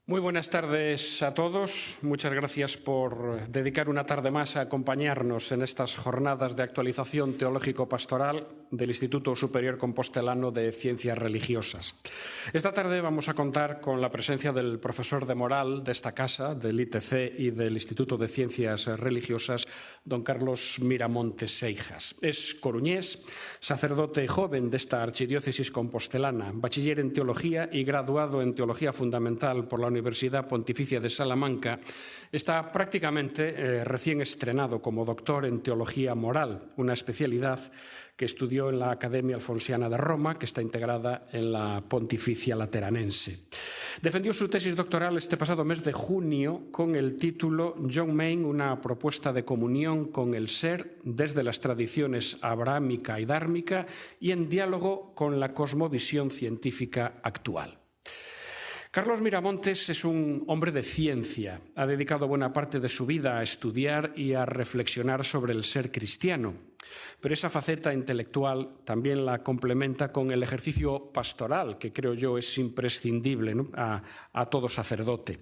Muy buenas tardes a todos. Muchas gracias por dedicar una tarde más a acompañarnos en estas jornadas de actualización teológico-pastoral del Instituto Superior Compostelano de Ciencias Religiosas. Esta tarde vamos a contar con la presencia del profesor de moral de esta casa, del ITC y del Instituto de Ciencias Religiosas, don Carlos Miramontes Seijas. Es coruñés, sacerdote joven de esta archidiócesis compostelana, bachiller en teología y graduado en teología fundamental por la Universidad Pontificia de Salamanca. Está prácticamente recién estrenado como doctor en teología moral, una especialidad que estudió en la Academia Alfonsiana de Roma, que está integrada en la Pontificia Lateranense. Defendió su tesis doctoral este pasado mes de junio con el título John Main, una propuesta de comunión con el ser desde las tradiciones abrahámica y dármica y en diálogo con la cosmovisión científica actual. Carlos Miramontes es un hombre de ciencia. Ha dedicado buena parte de su vida a estudiar y a reflexionar sobre el ser cristiano. Pero esa faceta intelectual también la complementa con el ejercicio pastoral, que creo yo es imprescindible, ¿no?, a todo sacerdote.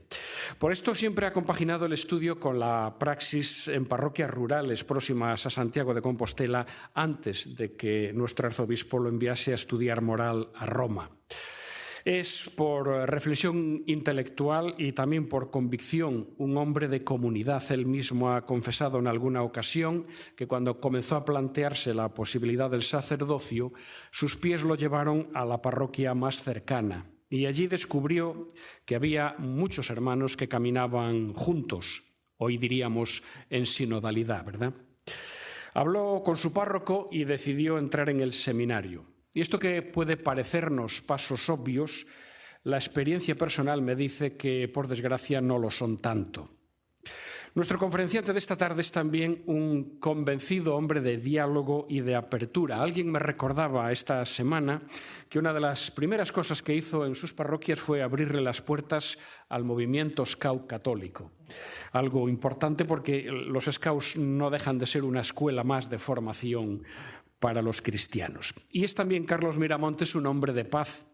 Por esto siempre ha compaginado el estudio con la praxis en parroquias rurales próximas a Santiago de Compostela antes de que nuestro arzobispo lo enviase a estudiar moral a Roma. Es por reflexión intelectual y también por convicción un hombre de comunidad. Él mismo ha confesado en alguna ocasión que cuando comenzó a plantearse la posibilidad del sacerdocio, sus pies lo llevaron a la parroquia más cercana y allí descubrió que había muchos hermanos que caminaban juntos, hoy diríamos en sinodalidad, ¿verdad? Habló con su párroco y decidió entrar en el seminario. Y esto que puede parecernos pasos obvios, la experiencia personal me dice que, por desgracia, no lo son tanto. Nuestro conferenciante de esta tarde es también un convencido hombre de diálogo y de apertura. Alguien me recordaba esta semana que una de las primeras cosas que hizo en sus parroquias fue abrirle las puertas al movimiento Scout católico. Algo importante porque los Scouts no dejan de ser una escuela más de formación para los cristianos. Y es también Carlos Miramontes un hombre de paz,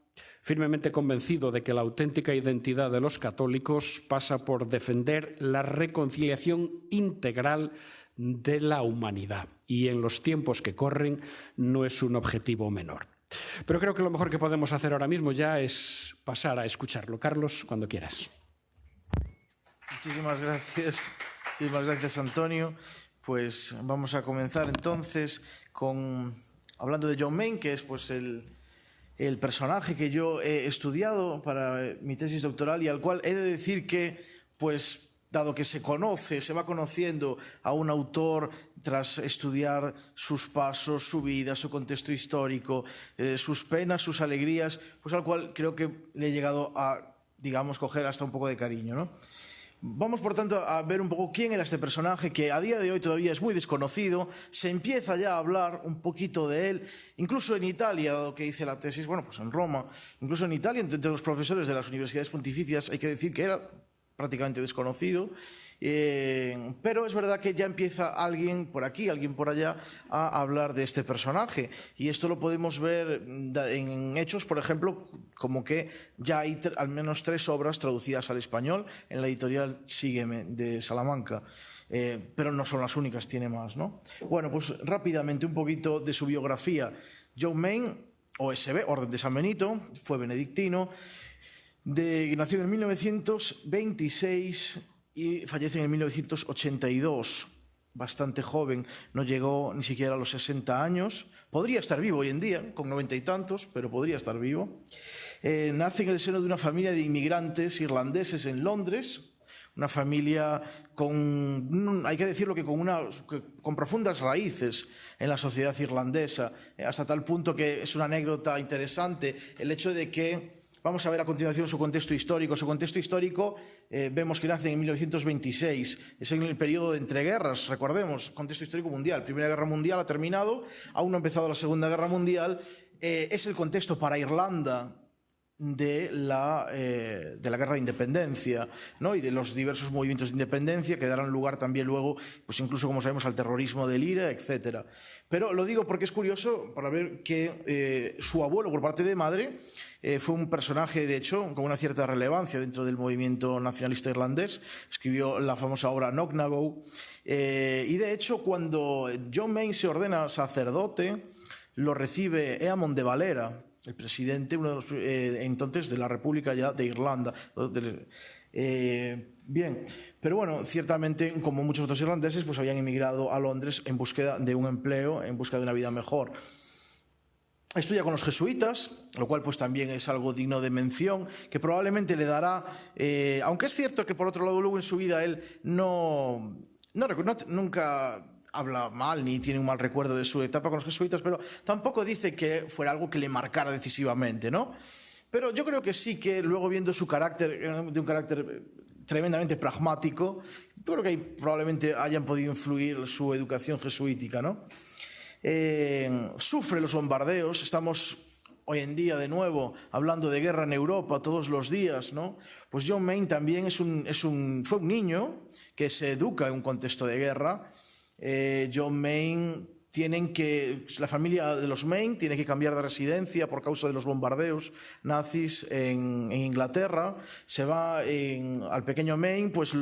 firmemente convencido de que la auténtica identidad de los católicos pasa por defender la reconciliación integral de la humanidad. Y en los tiempos que corren no es un objetivo menor. Pero creo que lo mejor que podemos hacer ahora mismo ya es pasar a escucharlo. Carlos, cuando quieras. Muchísimas gracias, Antonio. Pues vamos a comenzar entonces hablando de John Main, que es pues el personaje que yo he estudiado para mi tesis doctoral y al cual he de decir que, pues, dado que se va conociendo a un autor tras estudiar sus pasos, su vida, su contexto histórico, sus penas, sus alegrías, pues al cual creo que le he llegado a, digamos, coger hasta un poco de cariño, ¿no? Vamos, por tanto, a ver un poco quién era este personaje que a día de hoy todavía es muy desconocido. Se empieza ya a hablar un poquito de él, incluso en Italia, dado que hice la tesis, bueno, pues en Roma, incluso en Italia, entre los profesores de las universidades pontificias, hay que decir que era prácticamente desconocido, pero es verdad que ya empieza alguien por aquí, alguien por allá a hablar de este personaje, y esto lo podemos ver en hechos, por ejemplo, como que ya hay al menos 3 obras traducidas al español en la editorial Sígueme de Salamanca, pero no son las únicas, tiene más, ¿no? Bueno, pues rápidamente un poquito de su biografía. John Main, OSB, Orden de San Benito, fue benedictino, nació en 1926 y fallece en 1982, bastante joven, no llegó ni siquiera a los 60 años, podría estar vivo hoy en día, con 90 y tantos, pero podría estar vivo. Nace en el seno de una familia de inmigrantes irlandeses en Londres, una familia hay que decirlo, que con profundas raíces en la sociedad irlandesa, hasta tal punto que es una anécdota interesante el hecho de que, vamos a ver a continuación su contexto histórico. Su contexto histórico vemos que nace en 1926, es en el periodo de entreguerras, recordemos, contexto histórico mundial. Primera Guerra Mundial ha terminado, aún no ha empezado la Segunda Guerra Mundial. Es el contexto para Irlanda de la guerra de independencia, ¿no? Y de los diversos movimientos de independencia que darán lugar también luego, pues incluso como sabemos, al terrorismo del IRA, etc. Pero lo digo porque es curioso para ver que su abuelo por parte de madre fue un personaje, de hecho, con una cierta relevancia dentro del movimiento nacionalista irlandés. Escribió la famosa obra Knocknagow. Y de hecho, cuando John Mayne se ordena sacerdote, lo recibe Eamon de Valera, el presidente, uno de los entonces de la República ya de Irlanda. Bien, pero bueno, ciertamente, como muchos otros irlandeses, pues habían emigrado a Londres en búsqueda de un empleo, en búsqueda de una vida mejor. Estudia con los jesuitas, lo cual pues también es algo digno de mención, que probablemente le dará, aunque es cierto que por otro lado luego en su vida él nunca habla mal ni tiene un mal recuerdo de su etapa con los jesuitas, pero tampoco dice que fuera algo que le marcara decisivamente, ¿no? Pero yo creo que sí, que luego viendo su carácter, de un carácter tremendamente pragmático, yo creo que ahí probablemente hayan podido influir su educación jesuítica, ¿no? Sufre los bombardeos, estamos hoy en día de nuevo hablando de guerra en Europa todos los días, ¿no? Pues John Mayne también fue un niño que se educa en un contexto de guerra. John Mayne la familia de los Mayne tiene que cambiar de residencia por causa de los bombardeos nazis en Inglaterra. Se va al pequeño Mayne, pues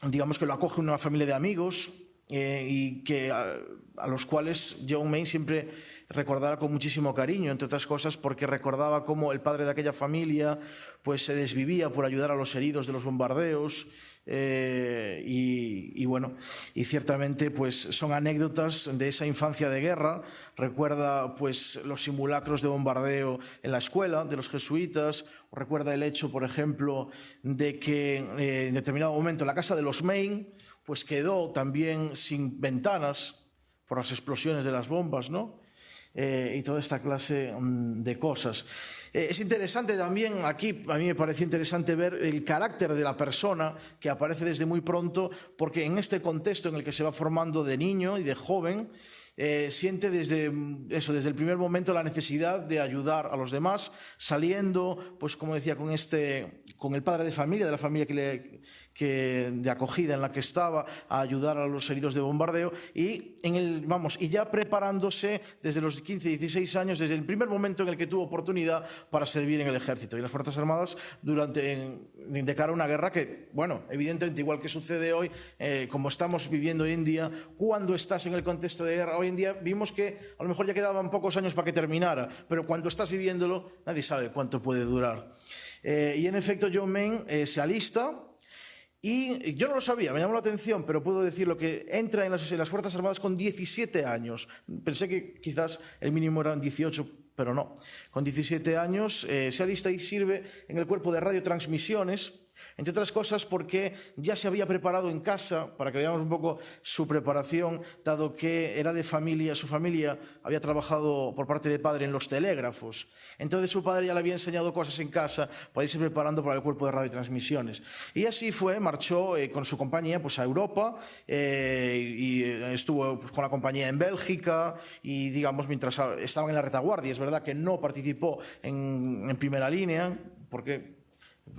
digamos que lo acoge una familia de amigos y que a los cuales John Mayne siempre recordará con muchísimo cariño, entre otras cosas porque recordaba cómo el padre de aquella familia pues se desvivía por ayudar a los heridos de los bombardeos. Y bueno, y ciertamente pues son anécdotas de esa infancia de guerra. Recuerda pues los simulacros de bombardeo en la escuela de los jesuitas, recuerda el hecho, por ejemplo, de que en determinado momento la casa de los Mayne pues quedó también sin ventanas por las explosiones de las bombas, ¿no? Y toda esta clase de cosas. Es interesante también, aquí a mí me pareció interesante ver el carácter de la persona que aparece desde muy pronto, porque en este contexto en el que se va formando de niño y de joven, siente desde el primer momento la necesidad de ayudar a los demás, saliendo, pues como decía, con el padre de la familia de acogida en la que estaba, a ayudar a los heridos de bombardeo y ya preparándose desde los 15, 16 años, desde el primer momento en el que tuvo oportunidad para servir en el ejército y las Fuerzas Armadas de cara a una guerra que, bueno, evidentemente igual que sucede hoy, como estamos viviendo hoy en día, cuando estás en el contexto de guerra, hoy en día vimos que a lo mejor ya quedaban pocos años para que terminara, pero cuando estás viviéndolo nadie sabe cuánto puede durar. Y en efecto John Mayne se alista. Y yo no lo sabía, me llamó la atención, pero puedo decirlo, que entra en las Fuerzas Armadas con 17 años. Pensé que quizás el mínimo eran 18, pero no. Con 17 años se alista y sirve en el cuerpo de radiotransmisiones, entre otras cosas porque ya se había preparado en casa, para que veamos un poco su preparación, dado que era de familia, su familia había trabajado por parte de padre en los telégrafos. Entonces su padre ya le había enseñado cosas en casa para irse preparando para el cuerpo de radiotransmisiones. Y así marchó con su compañía pues, a Europa y estuvo pues, con la compañía en Bélgica y, digamos, mientras estaban en la retaguardia. Es verdad que no participó en primera línea, porque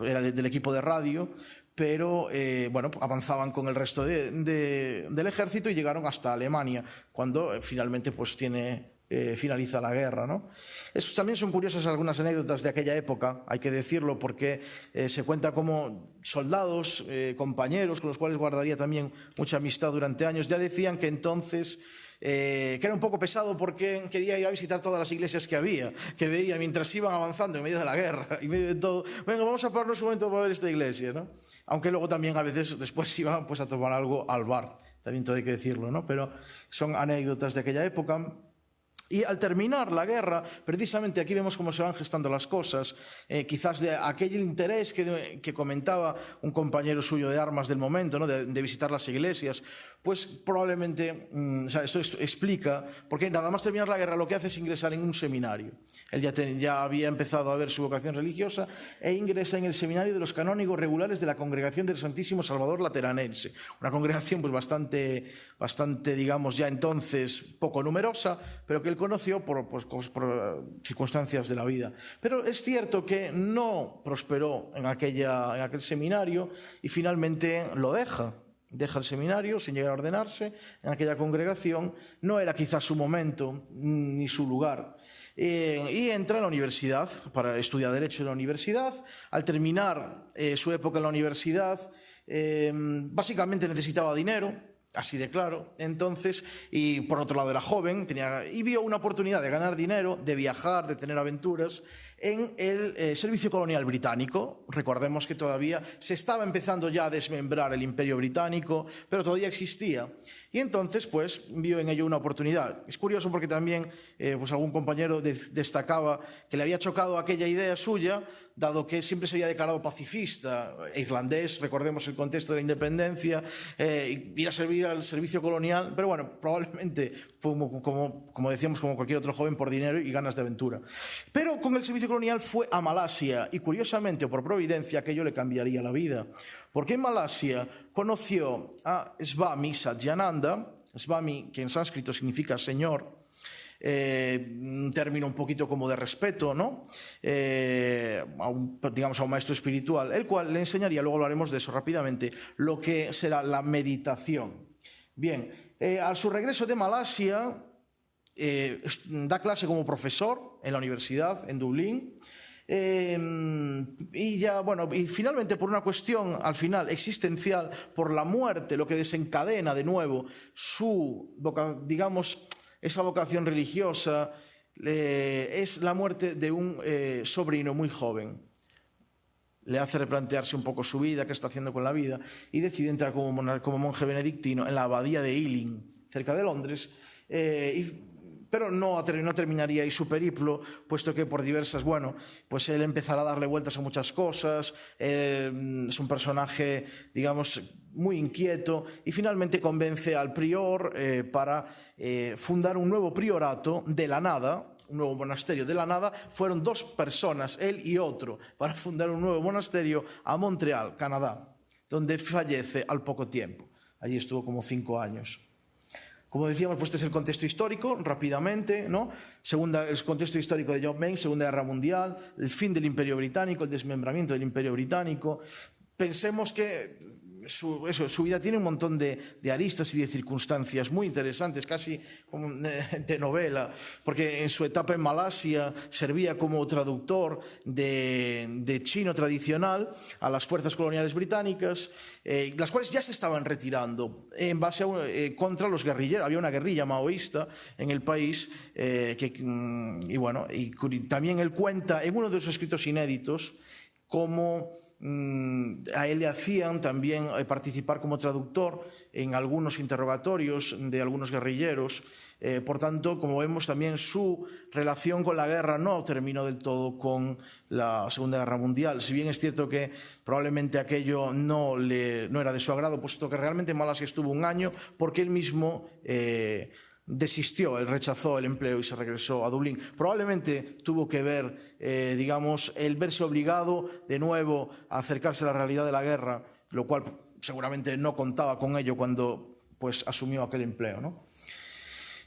era del equipo de radio, pero bueno, avanzaban con el resto del ejército y llegaron hasta Alemania, cuando finalmente pues finaliza la guerra, ¿no? También son curiosas algunas anécdotas de aquella época, hay que decirlo, porque se cuenta como soldados, compañeros con los cuales guardaría también mucha amistad durante años, ya decían que entonces que era un poco pesado porque quería ir a visitar todas las iglesias que veía mientras iban avanzando en medio de la guerra, en medio de todo. Venga, vamos a pararnos un momento para ver esta iglesia, ¿no? Aunque luego también a veces después iban pues, a tomar algo al bar, también todo hay que decirlo, ¿no? Pero son anécdotas de aquella época. Y al terminar la guerra, precisamente aquí vemos cómo se van gestando las cosas, quizás de aquel interés que comentaba un compañero suyo de armas del momento, ¿no? de visitar las iglesias, pues probablemente, esto explica, porque nada más terminar la guerra lo que hace es ingresar en un seminario. Él ya había empezado a ver su vocación religiosa e ingresa en el seminario de los canónigos regulares de la Congregación del Santísimo Salvador Lateranense, una congregación pues bastante, digamos, ya entonces poco numerosa, pero que él conoció por circunstancias de la vida. Pero es cierto que no prosperó en aquel seminario y finalmente lo deja el seminario sin llegar a ordenarse en aquella congregación. No era quizás su momento ni su lugar. Y entra a la universidad para estudiar Derecho en la universidad. Al terminar su época en la universidad, básicamente necesitaba dinero, así de claro. Entonces, y por otro lado era joven, y vio una oportunidad de ganar dinero, de viajar, de tener aventuras en el Servicio Colonial Británico. Recordemos que todavía se estaba empezando ya a desmembrar el Imperio Británico, pero todavía existía. Y entonces, pues, vio en ello una oportunidad. Es curioso porque también pues algún compañero destacaba que le había chocado aquella idea suya, dado que siempre se había declarado pacifista, irlandés, recordemos el contexto de la independencia, ir a servir al servicio colonial, pero bueno, probablemente, como decíamos, como cualquier otro joven, por dinero y ganas de aventura. Pero con el servicio colonial fue a Malasia y, curiosamente o por providencia, aquello le cambiaría la vida. Porque en Malasia conoció a Swami Satyananda, Swami, que en sánscrito significa señor, un término un poquito como de respeto, ¿no? Digamos a un maestro espiritual, el cual le enseñaría, luego hablaremos de eso rápidamente, lo que será la meditación. Bien, a su regreso de Malasia, da clase como profesor en la universidad, en Dublín. Y finalmente por una cuestión al final existencial, por la muerte, lo que desencadena de nuevo esa vocación religiosa, es la muerte de un sobrino muy joven. Le hace replantearse un poco su vida, qué está haciendo con la vida, y decide entrar como monje benedictino en la abadía de Ealing, cerca de Londres, pero no terminaría ahí su periplo, puesto que por diversas, pues él empezará a darle vueltas a muchas cosas, es un personaje, digamos, muy inquieto, y finalmente convence al prior para fundar un nuevo priorato de la nada, un nuevo monasterio de la nada. Fueron 2 personas, él y otro, para fundar un nuevo monasterio a Montreal, Canadá, donde fallece al poco tiempo. Allí estuvo como 5 años. Como decíamos, pues este es el contexto histórico, rápidamente, ¿no? El contexto histórico de John Mayne, Segunda Guerra Mundial, el fin del Imperio Británico, el desmembramiento del Imperio Británico. Pensemos que su vida tiene un montón de aristas y de circunstancias muy interesantes, casi como de novela, porque en su etapa en Malasia servía como traductor de chino tradicional a las fuerzas coloniales británicas, las cuales ya se estaban retirando en base contra los guerrilleros. Había una guerrilla maoísta en el país, y también él cuenta en uno de sus escritos inéditos cómo a él le hacían también participar como traductor en algunos interrogatorios de algunos guerrilleros. Por tanto, como vemos, también su relación con la guerra no terminó del todo con la Segunda Guerra Mundial. Si bien es cierto que probablemente aquello no era de su agrado, puesto que realmente en Malasia estuvo 1 año, porque él mismo desistió, él rechazó el empleo y se regresó a Dublín. Probablemente tuvo que ver, el verse obligado de nuevo a acercarse a la realidad de la guerra, lo cual seguramente no contaba con ello cuando pues asumió aquel empleo, ¿no?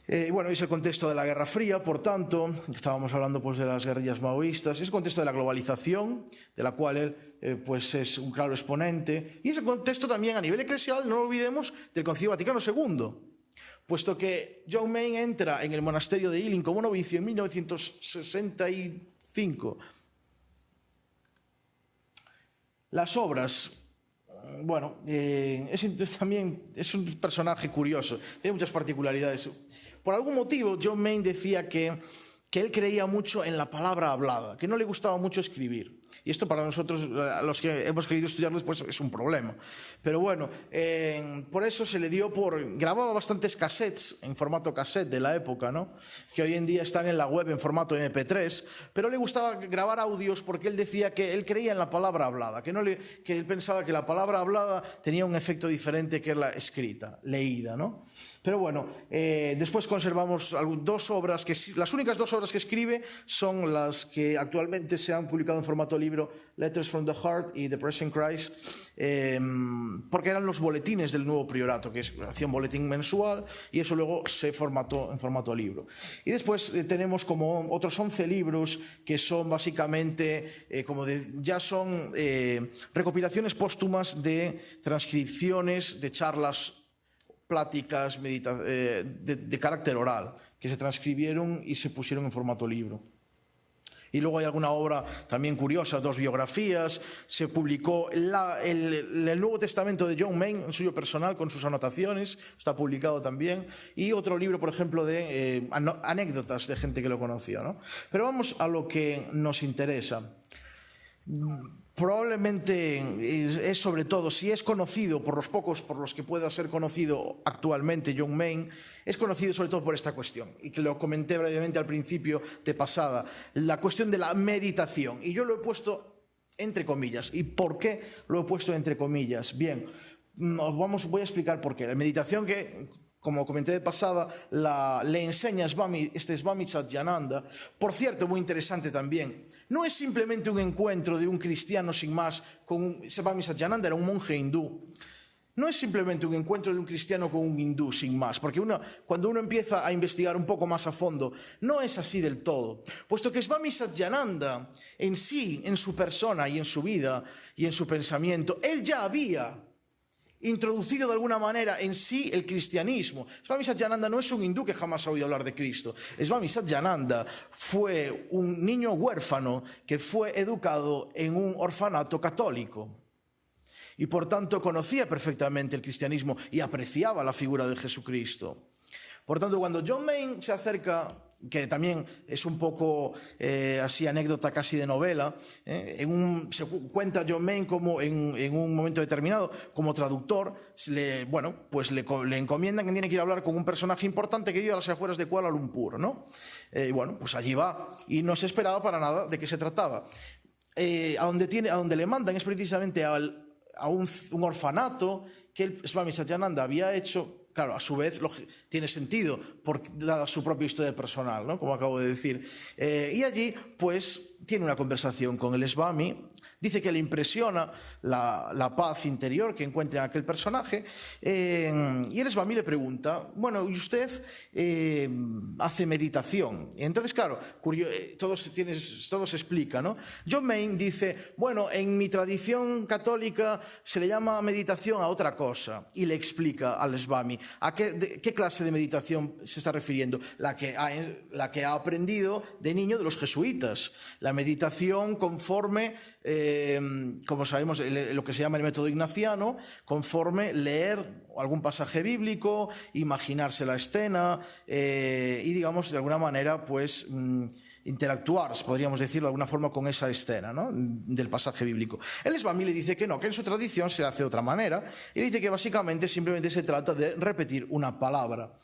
Es el contexto de la Guerra Fría, por tanto, estábamos hablando pues de las guerrillas maoístas, es el contexto de la globalización, de la cual él pues es un claro exponente, y es el contexto también a nivel eclesial, no lo olvidemos, del Concilio Vaticano II. Puesto que John Mayne entra en el monasterio de Ealing como novicio en 1965. Las obras, también es un personaje curioso, tiene muchas particularidades. Por algún motivo, John Mayne decía que él creía mucho en la palabra hablada, que no le gustaba mucho escribir. Y esto para nosotros, los que hemos querido estudiarlo después, es un problema. Pero por eso se le dio grababa bastantes cassettes, en formato cassette de la época, ¿no? Que hoy en día están en la web en formato MP3, pero le gustaba grabar audios porque él decía que él creía en la palabra hablada, que él pensaba que la palabra hablada tenía un efecto diferente que la escrita, leída, ¿no? Pero después conservamos 2 obras, las únicas 2 obras que escribe son las que actualmente se han publicado en formato libro Letters from the Heart y The Present Christ, porque eran los boletines del nuevo priorato, que hacía un boletín mensual y eso luego se formató en formato libro. Y después tenemos como otros 11 libros que son básicamente, ya son recopilaciones póstumas de transcripciones de charlas, pláticas de carácter oral, que se transcribieron y se pusieron en formato libro. Y luego hay alguna obra también curiosa, 2 biografías. Se publicó el Nuevo Testamento de John Main, el suyo personal, con sus anotaciones, está publicado también. Y otro libro, por ejemplo, de anécdotas de gente que lo conocía, ¿no? Pero vamos a lo que nos interesa. Probablemente es sobre todo, si es conocido por los pocos por los que pueda ser conocido actualmente John Main, es conocido sobre todo por esta cuestión, y que lo comenté brevemente al principio de pasada, la cuestión de la meditación. Y yo lo he puesto entre comillas. ¿Y por qué lo he puesto entre comillas? Bien, voy a explicar por qué. La meditación que, como comenté de pasada, le enseña Swami Satyananda. Por cierto, muy interesante también, no es simplemente un encuentro de un cristiano sin más con Swami Satyananda, era un monje hindú. No es simplemente un encuentro de un cristiano con un hindú sin más, porque cuando uno empieza a investigar un poco más a fondo, no es así del todo, puesto que Swami Satyananda en sí, en su persona y en su vida y en su pensamiento, él ya había introducido de alguna manera en sí el cristianismo. Swami Satyananda no es un hindú que jamás ha oído hablar de Cristo. Swami Satyananda fue un niño huérfano que fue educado en un orfanato católico. Y por tanto conocía perfectamente el cristianismo y apreciaba la figura de Jesucristo. Por tanto, cuando John Main se acerca, que también es un poco así anécdota casi de novela, se cuenta John Main como en un momento determinado, como traductor, le encomiendan que tiene que ir a hablar con un personaje importante que vive a las afueras de Kuala Lumpur, ¿no? Y bueno, pues allí va y no se esperaba para nada de qué se trataba. A donde le mandan es precisamente a un orfanato que el Swami Satyananda había hecho. Claro, a su vez tiene sentido, dada su propia historia personal, ¿no? Como acabo de decir. Y allí, pues, tiene una conversación con el Swami. Dice que le impresiona la paz interior que encuentra en aquel personaje. Y el Swami le pregunta, bueno, ¿y usted hace meditación? Y entonces, claro, todo se explica, ¿no? John Main dice, bueno, en mi tradición católica se le llama meditación a otra cosa. Y le explica al Swami a qué clase de meditación se está refiriendo. La que ha aprendido de niño de los jesuitas. La meditación conforme, como sabemos, lo que se llama el método ignaciano, conforme leer algún pasaje bíblico, imaginarse la escena y, digamos, de alguna manera, pues interactuar, podríamos decirlo de alguna forma, con esa escena, ¿no? Del pasaje bíblico. El Swami le dice que no, que en su tradición se hace de otra manera, y dice que básicamente simplemente se trata de repetir una palabra.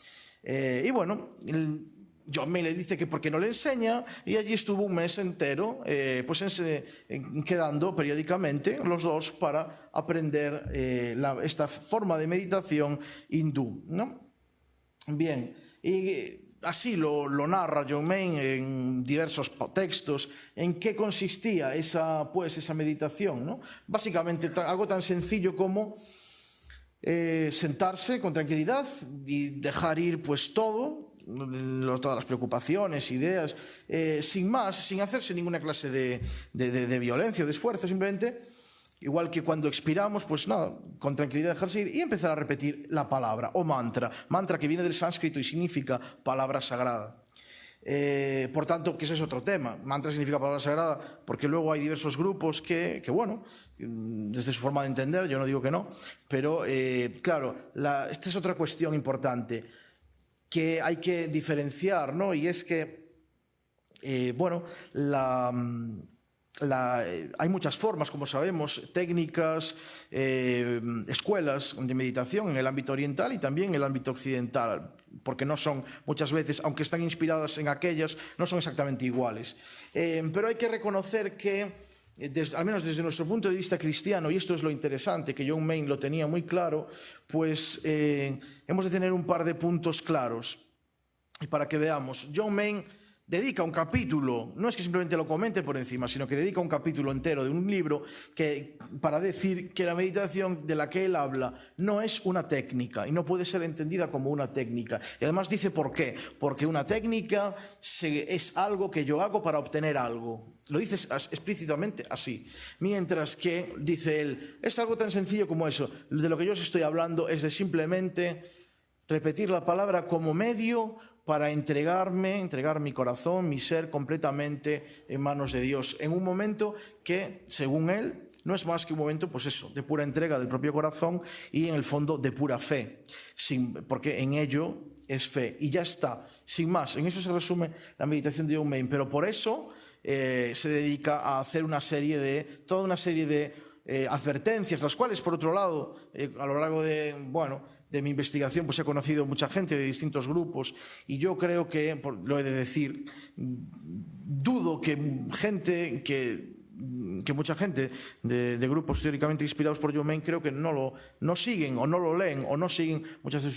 Y bueno, John Main le dice que por qué no le enseña, y allí estuvo un mes entero quedando periódicamente los dos para aprender esta forma de meditación hindú, ¿no? Bien, y así lo narra John Main en diversos textos en qué consistía esa meditación, ¿no? Básicamente algo tan sencillo como sentarse con tranquilidad y dejar ir pues todas las preocupaciones, ideas, sin más, sin hacerse ninguna clase de violencia o de esfuerzo, simplemente, igual que cuando expiramos, pues nada, con tranquilidad dejarse ir y empezar a repetir la palabra o mantra que viene del sánscrito y significa palabra sagrada. Por tanto, que ese es otro tema. Mantra significa palabra sagrada porque luego hay diversos grupos que bueno, desde su forma de entender, yo no digo que no, pero claro, esta es otra cuestión importante que hay que diferenciar, ¿no? Y es que, bueno, hay muchas formas, como sabemos, técnicas, escuelas de meditación en el ámbito oriental y también en el ámbito occidental, porque no son muchas veces, aunque están inspiradas en aquellas, no son exactamente iguales. Pero hay que reconocer que, al menos desde nuestro punto de vista cristiano, y esto es lo interesante, que John Main lo tenía muy claro, pues hemos de tener un par de puntos claros. Y para que veamos, John Main dedica un capítulo, no es que simplemente lo comente por encima, sino que dedica un capítulo entero de un libro para decir que la meditación de la que él habla no es una técnica y no puede ser entendida como una técnica. Y además dice por qué. Porque una técnica es algo que yo hago para obtener algo. Lo dice explícitamente así. Mientras que, dice él, es algo tan sencillo como eso. De lo que yo os estoy hablando es de simplemente repetir la palabra como medio para entregar mi corazón, mi ser completamente en manos de Dios, en un momento que, según él, no es más que un momento, pues eso, de pura entrega del propio corazón y en el fondo de pura fe, porque en ello es fe. Y ya está, sin más. En eso se resume la meditación de John Main, pero por eso se dedica a hacer toda una serie de advertencias, las cuales, por otro lado, a lo largo de mi investigación, pues he conocido mucha gente de distintos grupos y yo creo que, lo he de decir, dudo que mucha gente de grupos teóricamente inspirados por John Main, creo que no siguen o no lo leen o no siguen muchas de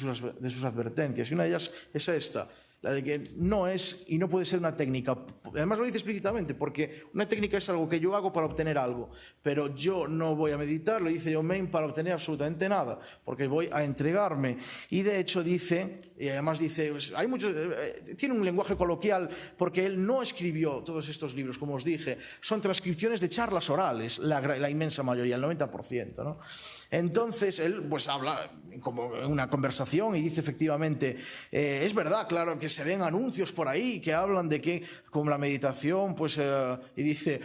sus advertencias. Y una de ellas es esta, la de que no es y no puede ser una técnica. Además lo dice explícitamente, porque una técnica es algo que yo hago para obtener algo, pero yo no voy a meditar, lo dice John Main, para obtener absolutamente nada, porque voy a entregarme. Y de hecho dice, y además dice, hay muchos, tiene un lenguaje coloquial, porque él no escribió todos estos libros, como os dije, son transcripciones de charlas orales, la inmensa mayoría, el 90%, ¿no? Entonces él pues habla como en una conversación y dice efectivamente, es verdad, claro, que se ven anuncios por ahí que hablan de que con la meditación, pues, y dice,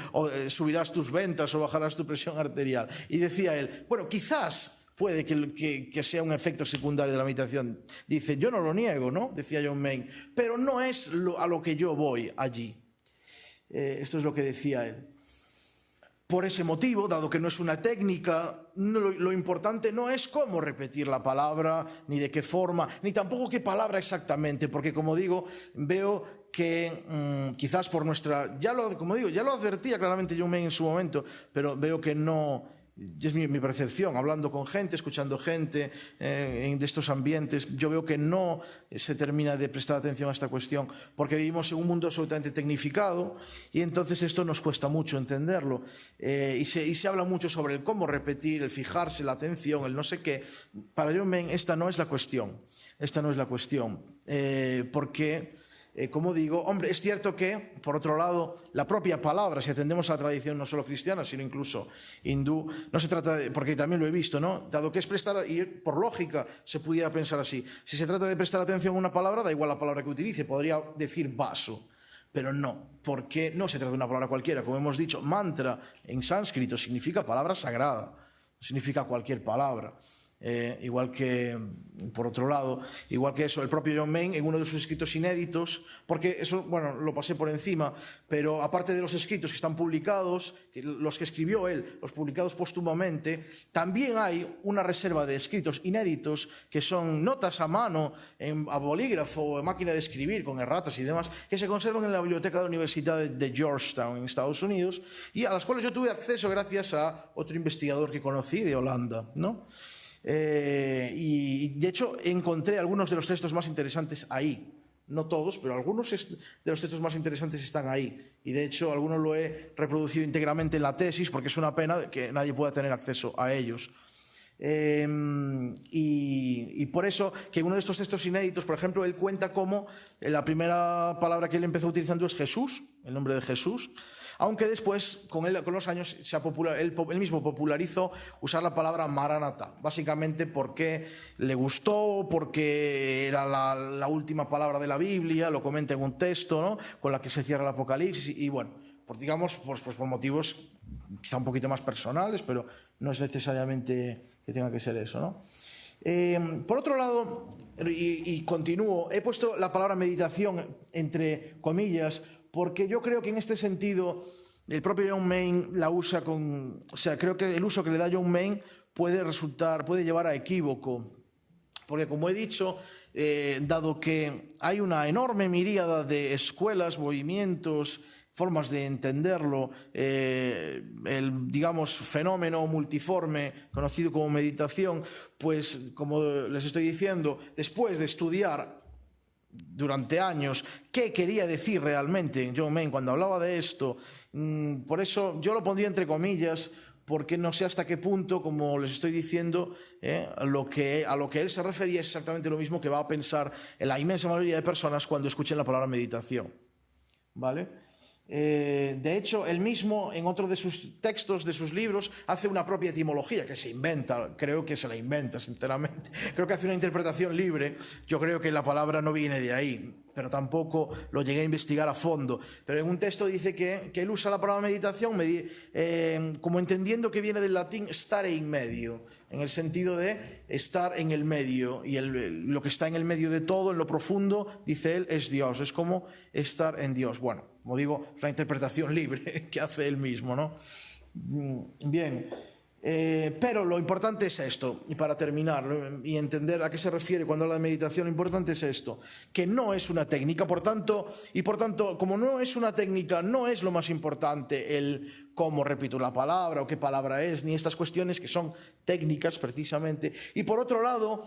subirás tus ventas o bajarás tu presión arterial. Y decía él, bueno, quizás puede que sea un efecto secundario de la meditación. Dice, yo no lo niego, ¿no? Decía John Main, pero no es a lo que yo voy allí. Esto es lo que decía él. Por ese motivo, dado que no es una técnica, lo importante no es cómo repetir la palabra, ni de qué forma, ni tampoco qué palabra exactamente, porque como digo, veo que quizás por nuestra... ya lo advertía claramente John Main en su momento, pero veo que no... Es mi percepción, hablando con gente, escuchando gente de estos ambientes, yo veo que no se termina de prestar atención a esta cuestión, porque vivimos en un mundo absolutamente tecnificado y entonces esto nos cuesta mucho entenderlo. Y se habla mucho sobre el cómo repetir, el fijarse, la atención, el no sé qué. Para John Main esta no es la cuestión. Esta no es la cuestión. Porque... como digo, hombre, es cierto que, por otro lado, la propia palabra, si atendemos a la tradición no solo cristiana, sino incluso hindú, no se trata de, porque también lo he visto, ¿no? Dado que es prestar, y por lógica se pudiera pensar así, si se trata de prestar atención a una palabra, da igual la palabra que utilice, podría decir vaso, pero no, porque no se trata de una palabra cualquiera. Como hemos dicho, mantra en sánscrito significa palabra sagrada, no significa cualquier palabra. Igual que, por otro lado, igual que eso, el propio John Main en uno de sus escritos inéditos, porque eso, bueno, lo pasé por encima, pero aparte de los escritos que están publicados, los que escribió él, los publicados póstumamente, también hay una reserva de escritos inéditos que son notas a mano, a bolígrafo o máquina de escribir con erratas y demás, que se conservan en la biblioteca de la Universidad de Georgetown en Estados Unidos y a las cuales yo tuve acceso gracias a otro investigador que conocí de Holanda, ¿no? Y de hecho encontré algunos de los textos más interesantes ahí, no todos, pero algunos de los textos más interesantes están ahí y de hecho algunos lo he reproducido íntegramente en la tesis porque es una pena que nadie pueda tener acceso a ellos. Y por eso que en uno de estos textos inéditos, por ejemplo, él cuenta cómo la primera palabra que él empezó utilizando es Jesús, el nombre de Jesús, aunque después, con los años, él mismo popularizó usar la palabra Maranatha, básicamente porque le gustó, porque era la última palabra de la Biblia, lo comenta en un texto, ¿no?, con la que se cierra el Apocalipsis, y bueno, digamos, pues por motivos quizá un poquito más personales, pero no es necesariamente que tenga que ser eso, ¿no? Por otro lado, y continúo, he puesto la palabra meditación entre comillas, porque yo creo que en este sentido el propio John Main la usa creo que el uso que le da John Main puede llevar a equívoco. Porque, como he dicho, dado que hay una enorme miríada de escuelas, movimientos, formas de entenderlo, el, digamos, fenómeno multiforme conocido como meditación, pues, como les estoy diciendo, después de estudiar durante años qué quería decir realmente John Main cuando hablaba de esto. Por eso yo lo pondría entre comillas, porque no sé hasta qué punto, como les estoy diciendo, a lo que él se refería es exactamente lo mismo que va a pensar la inmensa mayoría de personas cuando escuchen la palabra meditación. ¿Vale? De hecho, él mismo en otro de sus textos, de sus libros, hace una propia etimología que se inventa, creo que se la inventa sinceramente, creo que hace una interpretación libre. Yo creo que la palabra no viene de ahí, pero tampoco lo llegué a investigar a fondo. Pero en un texto dice que él usa la palabra meditación como entendiendo que viene del latín stare in medio, en el sentido de estar en el medio, y lo que está en el medio de todo, en lo profundo, dice él, es Dios, es como estar en Dios. Bueno, como digo, es una interpretación libre que hace él mismo, ¿no? Bien, pero lo importante es esto, y para terminar y entender a qué se refiere cuando habla de meditación, lo importante es esto, que no es una técnica, por tanto, como no es una técnica, no es lo más importante el cómo repito la palabra o qué palabra es, ni estas cuestiones que son técnicas precisamente. Y por otro lado,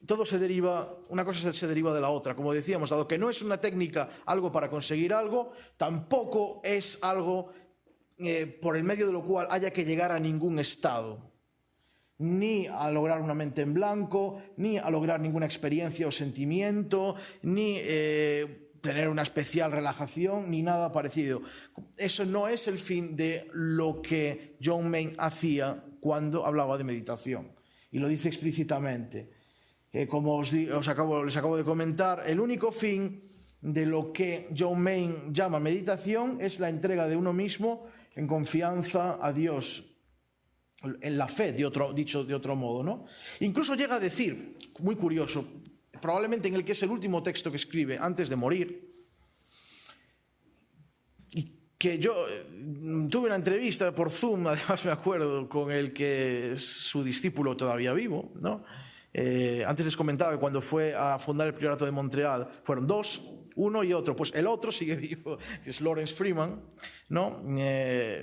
todo se deriva, una cosa se deriva de la otra. Como decíamos, dado que no es una técnica algo para conseguir algo, tampoco es algo por el medio de lo cual haya que llegar a ningún estado, ni a lograr una mente en blanco, ni a lograr ninguna experiencia o sentimiento, ni tener una especial relajación, ni nada parecido. Eso no es el fin de lo que John Main hacía cuando hablaba de meditación, y lo dice explícitamente. Como les acabo de comentar, el único fin de lo que John Main llama meditación es la entrega de uno mismo en confianza a Dios, en la fe, dicho de otro modo, ¿no? Incluso llega a decir, muy curioso, probablemente en el que es el último texto que escribe antes de morir, y que yo tuve una entrevista por Zoom, además me acuerdo, con el que es su discípulo todavía vivo, ¿no? Antes les comentaba que cuando fue a fundar el Priorato de Montreal fueron dos, uno y otro. Pues el otro sigue vivo, que es Lawrence Freeman, ¿no?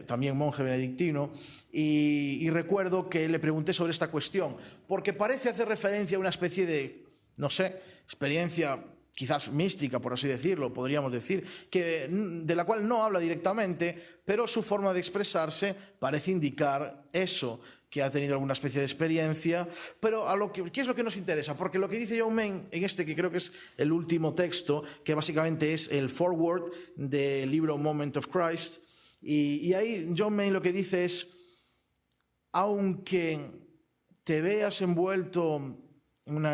También monje benedictino. Y recuerdo que le pregunté sobre esta cuestión, porque parece hacer referencia a una especie de, no sé, experiencia quizás mística, por así decirlo, podríamos decir, de la cual no habla directamente, pero su forma de expresarse parece indicar eso, que ha tenido alguna especie de experiencia. Pero ¿qué es lo que nos interesa? Porque lo que dice John Main en este, que creo que es el último texto, que básicamente es el foreword del libro Moment of Christ, y ahí John Main lo que dice es, aunque te veas envuelto en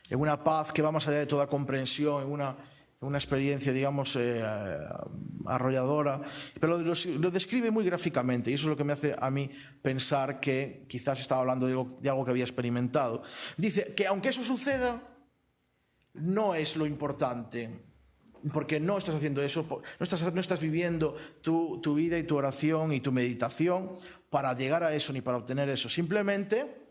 en una paz que va más allá de toda comprensión, en una experiencia, digamos, arrolladora, pero lo describe muy gráficamente, y eso es lo que me hace a mí pensar que quizás estaba hablando de algo que había experimentado. Dice que aunque eso suceda, no es lo importante, porque no estás haciendo eso, no estás viviendo tu vida y tu oración y tu meditación para llegar a eso ni para obtener eso. Simplemente,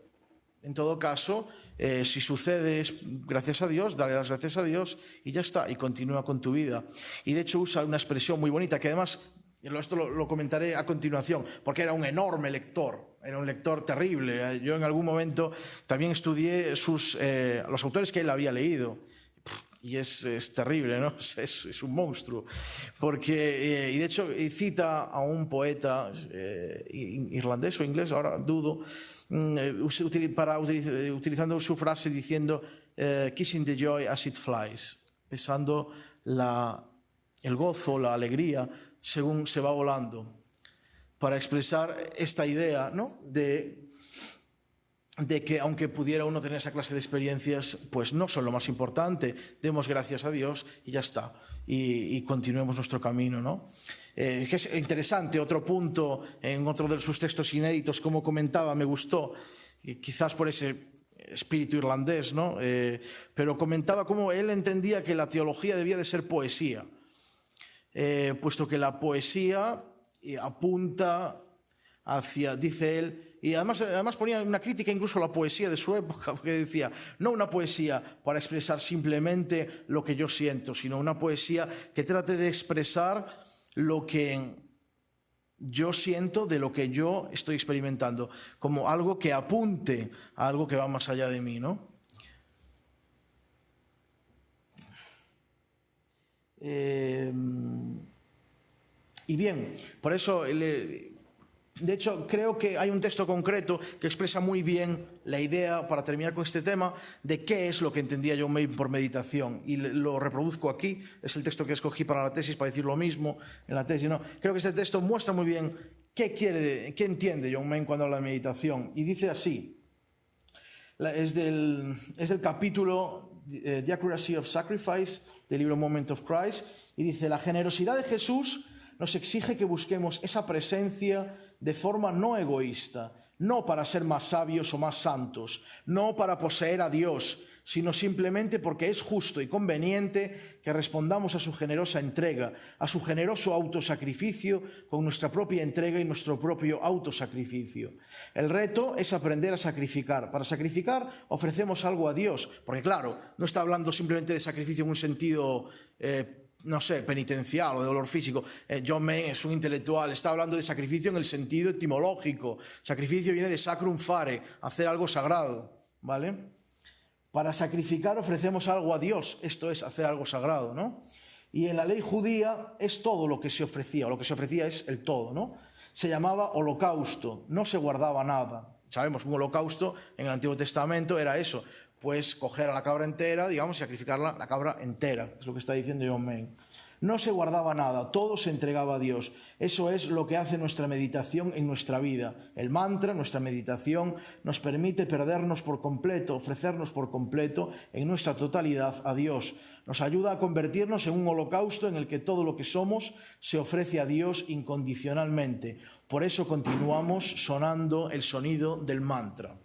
en todo caso, si sucede, gracias a Dios, dale las gracias a Dios y ya está, y continúa con tu vida. Y de hecho usa una expresión muy bonita, que además, esto lo comentaré a continuación, porque era un enorme lector, era un lector terrible. Yo en algún momento también estudié los autores que él había leído, y es terrible, ¿no? Es un monstruo, porque, y de hecho cita a un poeta irlandés o inglés, ahora dudo, utilizando su frase diciendo kissing the joy as it flies, besando el gozo, la alegría según se va volando, para expresar esta idea, ¿no? de que aunque pudiera uno tener esa clase de experiencias, pues no son lo más importante. Demos gracias a Dios y ya está, y continuemos nuestro camino, ¿no? Que es interesante, otro punto en otro de sus textos inéditos, como comentaba, me gustó, quizás por ese espíritu irlandés, ¿no? Pero comentaba cómo él entendía que la teología debía de ser poesía, puesto que la poesía apunta hacia, dice él, y además ponía una crítica incluso a la poesía de su época, porque decía, no una poesía para expresar simplemente lo que yo siento, sino una poesía que trate de expresar lo que yo siento de lo que yo estoy experimentando, como algo que apunte a algo que va más allá de mí, ¿no? Y bien, por eso, de hecho, creo que hay un texto concreto que expresa muy bien la idea, para terminar con este tema, de qué es lo que entendía John Main por meditación. Y lo reproduzco aquí, es el texto que escogí para la tesis, para decir lo mismo en la tesis, ¿no? Creo que este texto muestra muy bien qué entiende John Main cuando habla de meditación. Y dice así, es del capítulo The Accuracy of Sacrifice, del libro Moment of Christ, y dice: la generosidad de Jesús nos exige que busquemos esa presencia de forma no egoísta, no para ser más sabios o más santos, no para poseer a Dios, sino simplemente porque es justo y conveniente que respondamos a su generosa entrega, a su generoso autosacrificio con nuestra propia entrega y nuestro propio autosacrificio. El reto es aprender a sacrificar. Para sacrificar ofrecemos algo a Dios, porque claro, no está hablando simplemente de sacrificio en un sentido no sé, penitencial o de dolor físico. John Main es un intelectual, está hablando de sacrificio en el sentido etimológico. Sacrificio viene de sacrum fare, hacer algo sagrado, ¿vale? Para sacrificar ofrecemos algo a Dios, esto es hacer algo sagrado, ¿no? Y en la ley judía es todo lo que se ofrecía, o lo que se ofrecía es el todo, ¿no? Se llamaba holocausto, no se guardaba nada. Sabemos, un holocausto en el Antiguo Testamento era eso, pues coger a la cabra entera, digamos, y sacrificarla la cabra entera, es lo que está diciendo John Main. No se guardaba nada, todo se entregaba a Dios. Eso es lo que hace nuestra meditación en nuestra vida. El mantra, nuestra meditación, nos permite perdernos por completo, ofrecernos por completo en nuestra totalidad a Dios. Nos ayuda a convertirnos en un holocausto en el que todo lo que somos se ofrece a Dios incondicionalmente. Por eso continuamos sonando el sonido del mantra.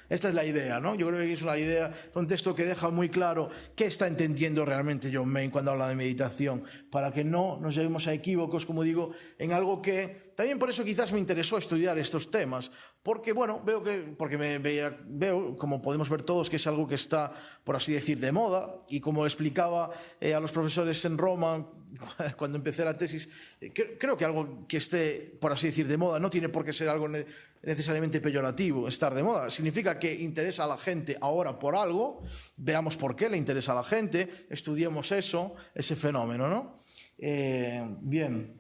Esta es la idea, ¿no? Yo creo que es una idea, un texto que deja muy claro qué está entendiendo realmente John Main cuando habla de meditación, para que no nos llevemos a equívocos, como digo, en algo que también por eso quizás me interesó estudiar estos temas, porque bueno, veo, como podemos ver todos, que es algo que está, por así decir, de moda, y como explicaba a los profesores en Roma cuando empecé la tesis, creo que algo que esté, por así decir, de moda no tiene por qué ser algo necesariamente peyorativo. Estar de moda significa que interesa a la gente ahora por algo, veamos por qué le interesa a la gente, estudiemos eso, ese fenómeno, ¿no? Bien.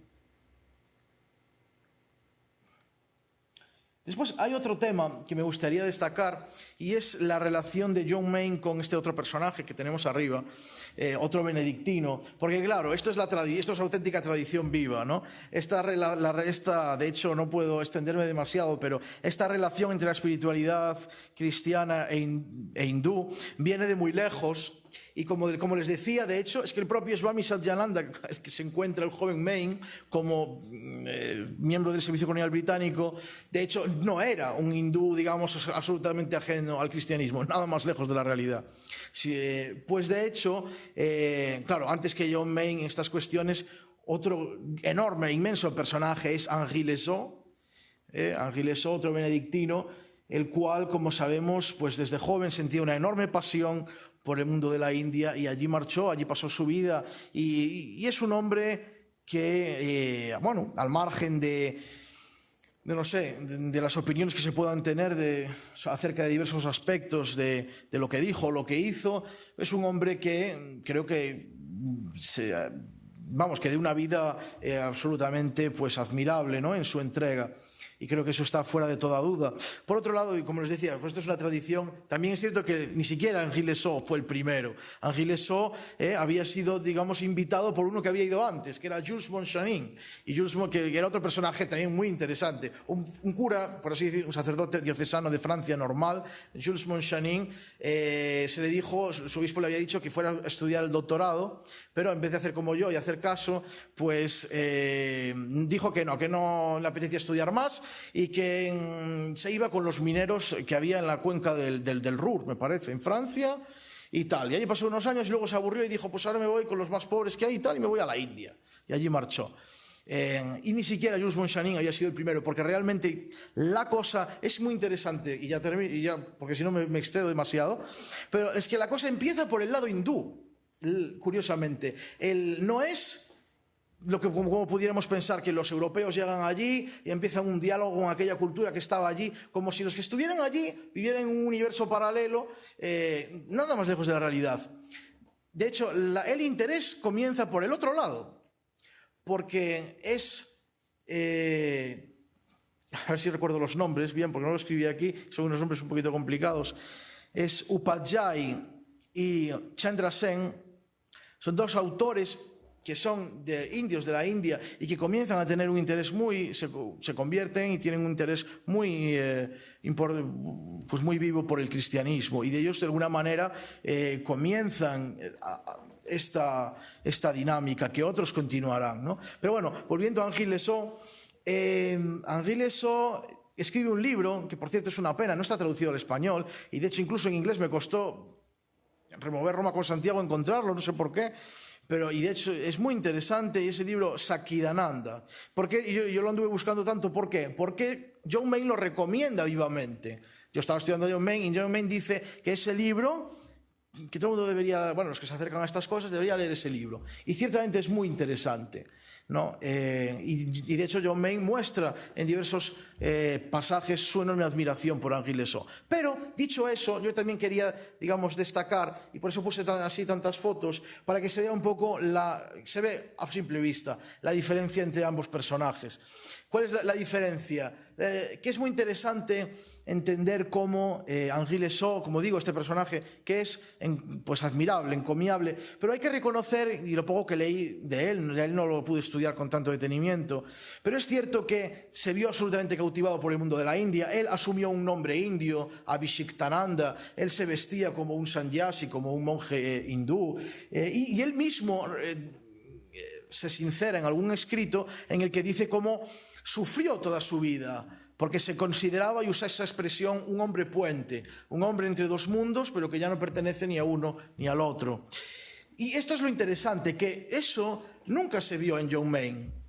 Después hay otro tema que me gustaría destacar y es la relación de John Main con este otro personaje que tenemos arriba, otro benedictino, porque claro, esto es auténtica tradición viva, ¿no? De hecho, no puedo extenderme demasiado, pero esta relación entre la espiritualidad cristiana e hindú viene de muy lejos. Y como les decía, de hecho, es que el propio Swami Satyananda, el que se encuentra el joven Main como miembro del Servicio Colonial Británico, de hecho no era un hindú, digamos, absolutamente ajeno al cristianismo, nada más lejos de la realidad. Sí, pues de hecho, claro, antes que John Main en estas cuestiones, otro enorme, inmenso personaje es Henri Lesaux, otro benedictino, el cual, como sabemos, pues desde joven sentía una enorme pasión por el mundo de la India y allí marchó, allí pasó su vida y es un hombre que, bueno, al margen de las opiniones que se puedan tener acerca de diversos aspectos de lo que dijo o lo que hizo, es un hombre que creo que que de una vida absolutamente pues admirable, ¿no?, en su entrega. Y creo que eso está fuera de toda duda. Por otro lado, y como les decía, pues esto es una tradición, también es cierto que ni siquiera Henri Lesaux fue el primero. Henri Lesaux había sido, digamos, invitado por uno que había ido antes, que era Jules Monchanin. Y Jules, que era otro personaje también muy interesante. Un cura, por así decir, un sacerdote diocesano de Francia normal, Jules Monchanin, se le dijo, su obispo le había dicho que fuera a estudiar el doctorado, pero en vez de hacer como yo y hacer caso, pues dijo que no le apetecía estudiar más, y que se iba con los mineros que había en la cuenca del Ruhr, me parece, en Francia y tal. Y allí pasó unos años y luego se aburrió y dijo, pues ahora me voy con los más pobres que hay y tal, y me voy a la India. Y allí marchó. Y ni siquiera Jules Monchanin había sido el primero, porque realmente la cosa es muy interesante, y ya termino, porque si no me excedo demasiado, pero es que la cosa empieza por el lado hindú, curiosamente. No es lo que como pudiéramos pensar que los europeos llegan allí y empiezan un diálogo con aquella cultura que estaba allí, como si los que estuvieran allí vivieran en un universo paralelo, nada más lejos de la realidad. de hecho, el interés comienza por el otro lado, porque es... a ver si recuerdo los nombres bien, porque no lo escribí aquí, son unos nombres un poquito complicados. Es Upadhyay y Chandra Sen, son dos autores que son de indios de la India y que comienzan a tener un interés se convierten y tienen un interés muy vivo por el cristianismo, y de ellos de alguna manera comienzan esta dinámica que otros continuarán, ¿no? Pero bueno, volviendo a Henri Lezot, Henri Lezot escribe un libro que, por cierto, es una pena, no está traducido al español, y de hecho incluso en inglés me costó remover Roma con Santiago, encontrarlo, no sé por qué, y de hecho es muy interesante, y ese libro Satchidananda. ¿Por qué? Yo lo anduve buscando tanto, ¿por qué? Porque John Main lo recomienda vivamente. Yo estaba estudiando a John Main, y John Main dice que ese libro, que todo el mundo debería, los que se acercan a estas cosas, debería leer ese libro. Y ciertamente es muy interesante, ¿no? Y de hecho John Main muestra en diversos pasajes su enorme admiración por Henri Lezot. Pero, dicho eso, yo también quería, digamos, destacar, y por eso puse así tantas fotos, para que se vea un poco, se ve a simple vista, la diferencia entre ambos personajes. ¿Cuál es la diferencia? Que es muy interesante entender cómo Henri Lezot, como digo, este personaje que es pues admirable, encomiable, pero hay que reconocer, y lo poco que leí de él no lo pude estudiar con tanto detenimiento, pero es cierto que se vio absolutamente cautivado por el mundo de la India. Él asumió un nombre indio, Abhishektananda, él se vestía como un sannyasi, como un monje hindú, y él mismo se sincera en algún escrito en el que dice cómo sufrió toda su vida, porque se consideraba, y usa esa expresión, un hombre puente, un hombre entre dos mundos, pero que ya no pertenece ni a uno ni al otro. Y esto es lo interesante, que eso nunca se vio en John Main.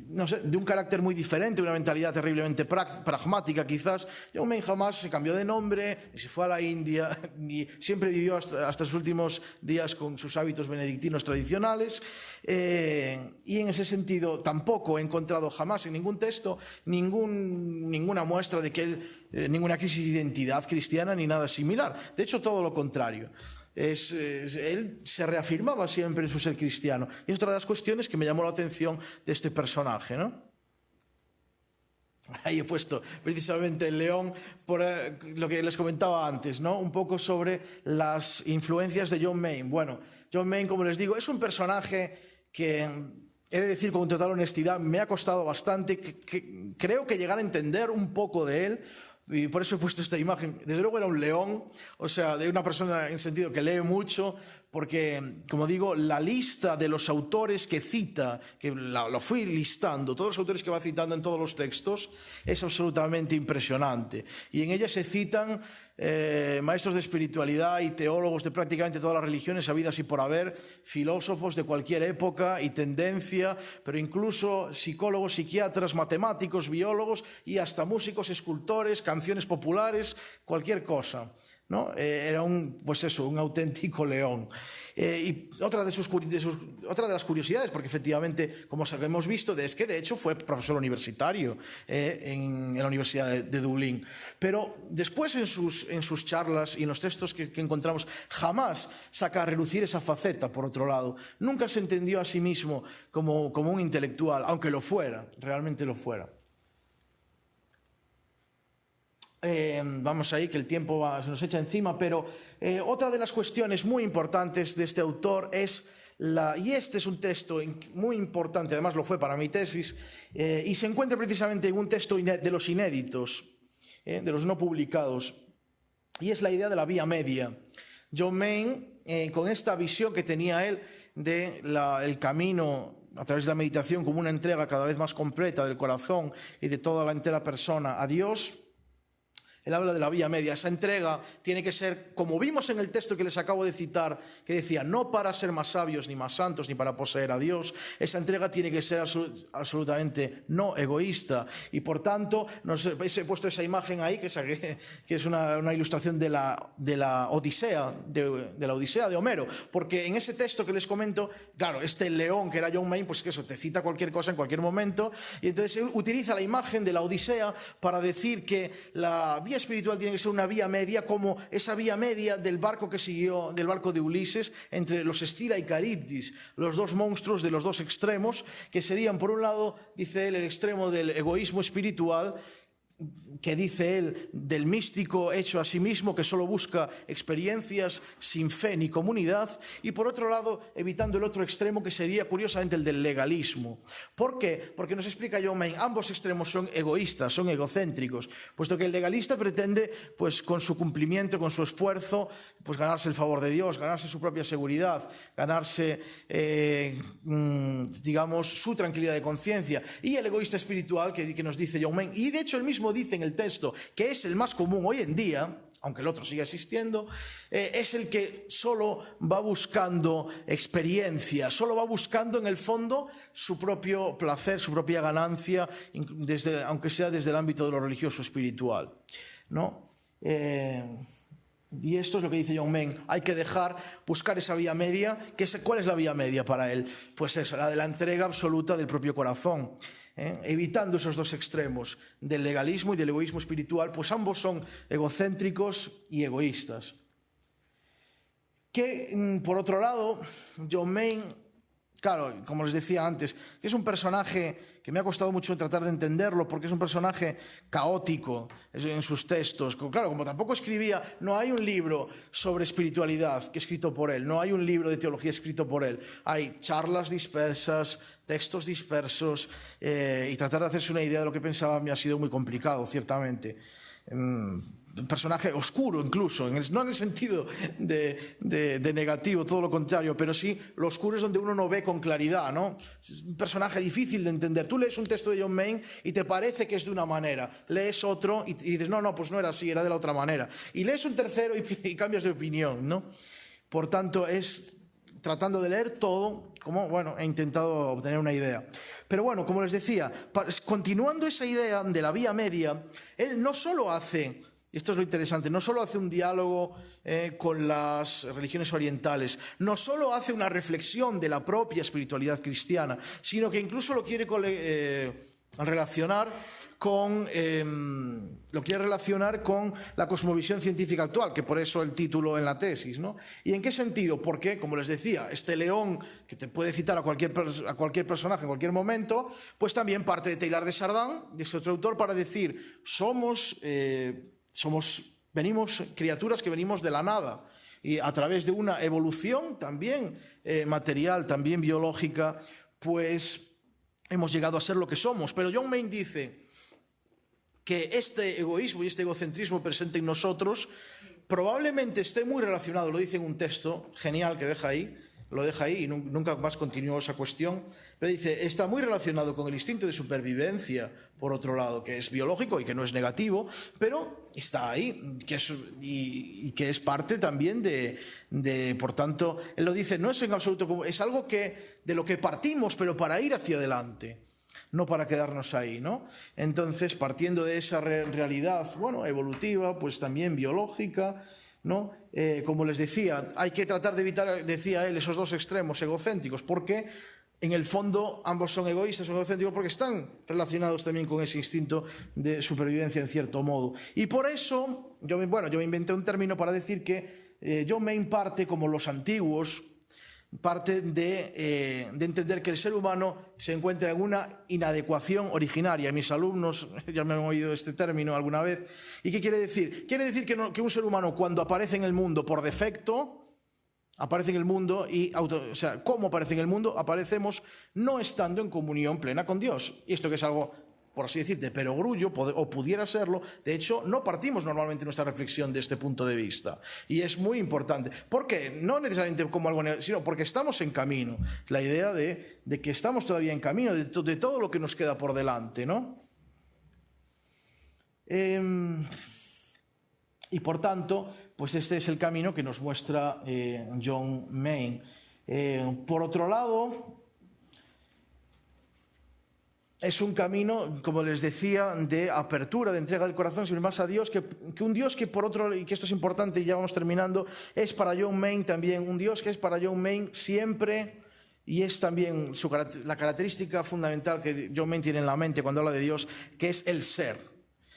No sé, de un carácter muy diferente, una mentalidad terriblemente pragmática quizás. John Main jamás se cambió de nombre, ni se fue a la India, ni siempre vivió hasta sus últimos días con sus hábitos benedictinos tradicionales, y en ese sentido tampoco he encontrado jamás en ningún texto ninguna muestra de que él, ninguna crisis de identidad cristiana ni nada similar. De hecho, todo lo contrario. Él se reafirmaba siempre en su ser cristiano, y es otra de las cuestiones que me llamó la atención de este personaje, ¿no? Ahí he puesto precisamente el león por lo que les comentaba antes, ¿no? Un poco sobre las influencias de John Main. Bueno, John Main, como les digo, es un personaje que, he de decir con total honestidad, me ha costado bastante, creo que llegar a entender un poco de él. Y por eso he puesto esta imagen. Desde luego era un león, o sea, de una persona en sentido que lee mucho, porque, como digo, la lista de los autores que cita, que lo fui listando, todos los autores que va citando en todos los textos, es absolutamente impresionante. Y en ella se citan maestros de espiritualidad y teólogos de prácticamente todas las religiones habidas y por haber, filósofos de cualquier época y tendencia, pero incluso psicólogos, psiquiatras, matemáticos, biólogos y hasta músicos, escultores, canciones populares, cualquier cosa, ¿no? Era un auténtico león. Y otra de las curiosidades, porque efectivamente, como hemos visto, es que de hecho fue profesor universitario en la Universidad de Dublín. Pero después en sus charlas y en los textos que encontramos, jamás saca a relucir esa faceta, por otro lado. Nunca se entendió a sí mismo como un intelectual, aunque lo fuera, realmente lo fuera. Vamos ahí, que el tiempo se nos echa encima, pero otra de las cuestiones muy importantes de este autor es y este es un texto muy importante, además lo fue para mi tesis, y se encuentra precisamente en un texto de los inéditos, de los no publicados, y es la idea de la vía media. John Main, con esta visión que tenía él del camino a través de la meditación como una entrega cada vez más completa del corazón y de toda la entera persona a Dios, él habla de la vía media. Esa entrega tiene que ser, como vimos en el texto que les acabo de citar, que decía, no para ser más sabios, ni más santos, ni para poseer a Dios. Esa entrega tiene que ser absolutamente no egoísta. Y por tanto, he puesto esa imagen ahí, que es una ilustración de la Odisea, de la Odisea de Homero. Porque en ese texto que les comento, claro, este león que era John Main, pues que eso te cita cualquier cosa en cualquier momento. Y entonces él utiliza la imagen de la Odisea para decir que la vía vía espiritual tiene que ser una vía media, como esa vía media del barco de Ulises, entre los Escila y Caribdis, los dos monstruos de los dos extremos, que serían, por un lado, dice él, el extremo del egoísmo espiritual, que dice él, del místico hecho a sí mismo, que solo busca experiencias sin fe ni comunidad, y por otro lado, evitando el otro extremo, que sería curiosamente el del legalismo. ¿Por qué? Porque nos explica John Main, ambos extremos son egoístas, son egocéntricos, puesto que el legalista pretende, pues con su cumplimiento, con su esfuerzo, pues ganarse el favor de Dios, ganarse su propia seguridad, ganarse, digamos, su tranquilidad de conciencia. Y el egoísta espiritual, que nos dice John Main, y de hecho él mismo dice en el texto, que es el más común hoy en día, aunque el otro sigue existiendo, es el que solo va buscando experiencia, solo va buscando en el fondo su propio placer, su propia ganancia, aunque sea desde el ámbito de lo religioso espiritual, ¿no? Y esto es lo que dice John Main, hay que buscar esa vía media. ¿Cuál es la vía media para él? Pues es la de la entrega absoluta del propio corazón. Evitando esos dos extremos del legalismo y del egoísmo espiritual, pues ambos son egocéntricos y egoístas. Que, por otro lado, John Main, claro, como les decía antes, que es un personaje que me ha costado mucho tratar de entenderlo, porque es un personaje caótico en sus textos. Claro, como tampoco escribía, no hay un libro sobre espiritualidad que escrito por él, no hay un libro de teología escrito por él. Hay charlas dispersas, textos dispersos, y tratar de hacerse una idea de lo que pensaba me ha sido muy complicado, ciertamente. Un personaje oscuro incluso, no en el sentido de negativo, todo lo contrario, pero sí lo oscuro es donde uno no ve con claridad, ¿no? Es un personaje difícil de entender. Tú lees un texto de John Main y te parece que es de una manera, lees otro y dices, no, pues no era así, era de la otra manera. Y lees un tercero y cambias de opinión, ¿no? Por tanto, es tratando de leer todo, he intentado obtener una idea. Pero bueno, como les decía, continuando esa idea de la vía media, él no solo hace, y esto es lo interesante, no solo hace un diálogo con las religiones orientales, no solo hace una reflexión de la propia espiritualidad cristiana, sino que incluso lo quiere relacionar con la cosmovisión científica actual, que por eso el título en la tesis, ¿no? ¿Y en qué sentido? Porque, como les decía, este león, que te puede citar a cualquier personaje en cualquier momento, pues también parte de Teilhard de Chardin, de ese otro autor, para decir, venimos criaturas que venimos de la nada, y a través de una evolución también material, también biológica, pues hemos llegado a ser lo que somos. Pero John Main dice que este egoísmo y este egocentrismo presente en nosotros probablemente esté muy relacionado, lo dice en un texto genial que lo deja ahí y nunca más continuó esa cuestión, pero dice, está muy relacionado con el instinto de supervivencia, por otro lado, que es biológico y que no es negativo, pero está ahí, y que es parte también por tanto, él lo dice, no es en absoluto, es algo de lo que partimos, pero para ir hacia adelante, no para quedarnos ahí, ¿no? Entonces, partiendo de esa realidad, evolutiva, pues también biológica, ¿no? Como les decía, hay que tratar de evitar, decía él, esos dos extremos egocéntricos, porque en el fondo ambos son egoístas, son egocéntricos, porque están relacionados también con ese instinto de supervivencia en cierto modo. Y por eso, yo me inventé un término para decir que John Main parte, como los antiguos, parte de entender que el ser humano se encuentra en una inadecuación originaria. Mis alumnos ya me han oído este término alguna vez. ¿Y qué quiere decir? Quiere decir que un ser humano, cuando aparece en el mundo por defecto, aparece en el mundo ¿cómo aparece en el mundo? Aparecemos no estando en comunión plena con Dios. Y esto que es algo, por así decir, de perogrullo, o pudiera serlo. De hecho, no partimos normalmente nuestra reflexión de este punto de vista. Y es muy importante. ¿Por qué? No necesariamente como algo negativo, sino porque estamos en camino. La idea de que estamos todavía en camino, de todo lo que nos queda por delante, ¿no? Y por tanto, pues este es el camino que nos muestra John Main. Por otro lado, es un camino, como les decía, de apertura, de entrega del corazón, siempre más a Dios, que un Dios que por otro, y que esto es importante y ya vamos terminando, es para John Main también, un Dios que es para John Main siempre, y es también la característica fundamental que John Main tiene en la mente cuando habla de Dios, que es el ser.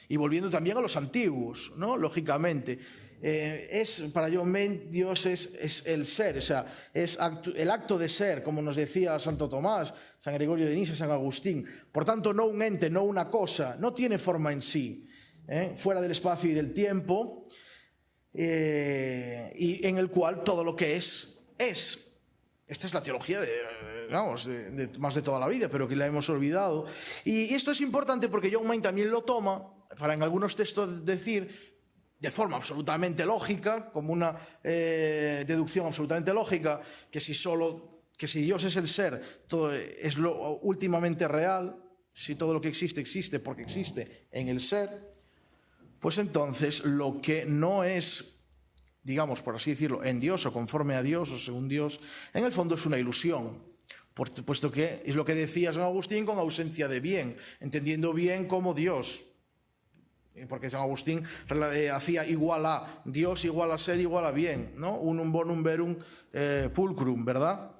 Y volviendo también a los antiguos, ¿no? Lógicamente. Para John Main, Dios es el ser, o sea, es el acto de ser, como nos decía Santo Tomás, San Gregorio de Nisa, San Agustín. Por tanto, no un ente, no una cosa, no tiene forma en sí, fuera del espacio y del tiempo, y en el cual todo lo que es. Esta es la teología más de toda la vida, pero que la hemos olvidado. Y esto es importante porque John Main también lo toma para en algunos textos decir de forma absolutamente lógica, como una deducción absolutamente lógica, que si Dios es el ser, todo es lo últimamente real, si todo lo que existe existe porque existe en el ser, pues entonces lo que no es, digamos, por así decirlo, en Dios o conforme a Dios o según Dios, en el fondo es una ilusión, puesto que es lo que decía San Agustín con ausencia de bien, entendiendo bien como Dios, porque San Agustín hacía igual a Dios, igual a ser, igual a bien, ¿no? Unum bonum verum pulcrum, ¿verdad?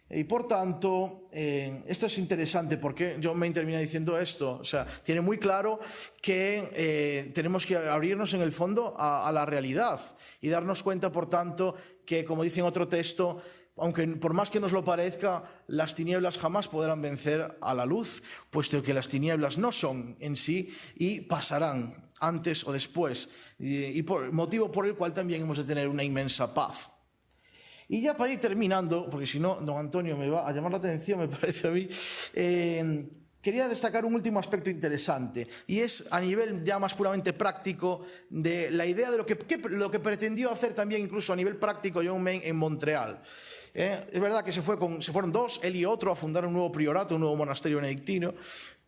Y por tanto, esto es interesante porque John Main termina diciendo esto, o sea, tiene muy claro que tenemos que abrirnos en el fondo a la realidad y darnos cuenta, por tanto, que como dice en otro texto, aunque por más que nos lo parezca, las tinieblas jamás podrán vencer a la luz, puesto que las tinieblas no son en sí y pasarán antes o después, y motivo por el cual también hemos de tener una inmensa paz. Y ya para ir terminando, porque si no, don Antonio me va a llamar la atención, me parece a mí, quería destacar un último aspecto interesante, y es a nivel ya más puramente práctico de la idea de lo que pretendió hacer también incluso a nivel práctico John Main en Montreal. Es verdad que se fueron dos, él y otro, a fundar un nuevo priorato, un nuevo monasterio benedictino,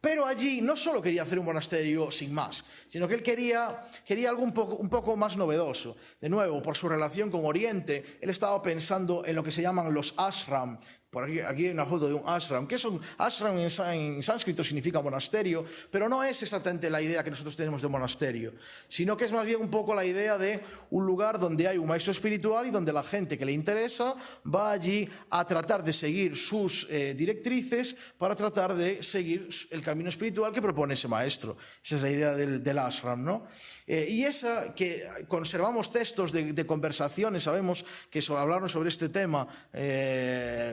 pero allí no solo quería hacer un monasterio sin más, sino que él quería algo un poco más novedoso. De nuevo, por su relación con Oriente, él estaba pensando en lo que se llaman los ashram. Por aquí hay una foto de un ashram. ¿Qué son? Ashram en sánscrito significa monasterio, pero no es exactamente la idea que nosotros tenemos de monasterio, sino que es más bien un poco la idea de un lugar donde hay un maestro espiritual y donde la gente que le interesa va allí a tratar de seguir sus directrices para tratar de seguir el camino espiritual que propone ese maestro. Esa es la idea del ashram, ¿no? Y esa que conservamos textos de conversaciones, sabemos que hablaron sobre este tema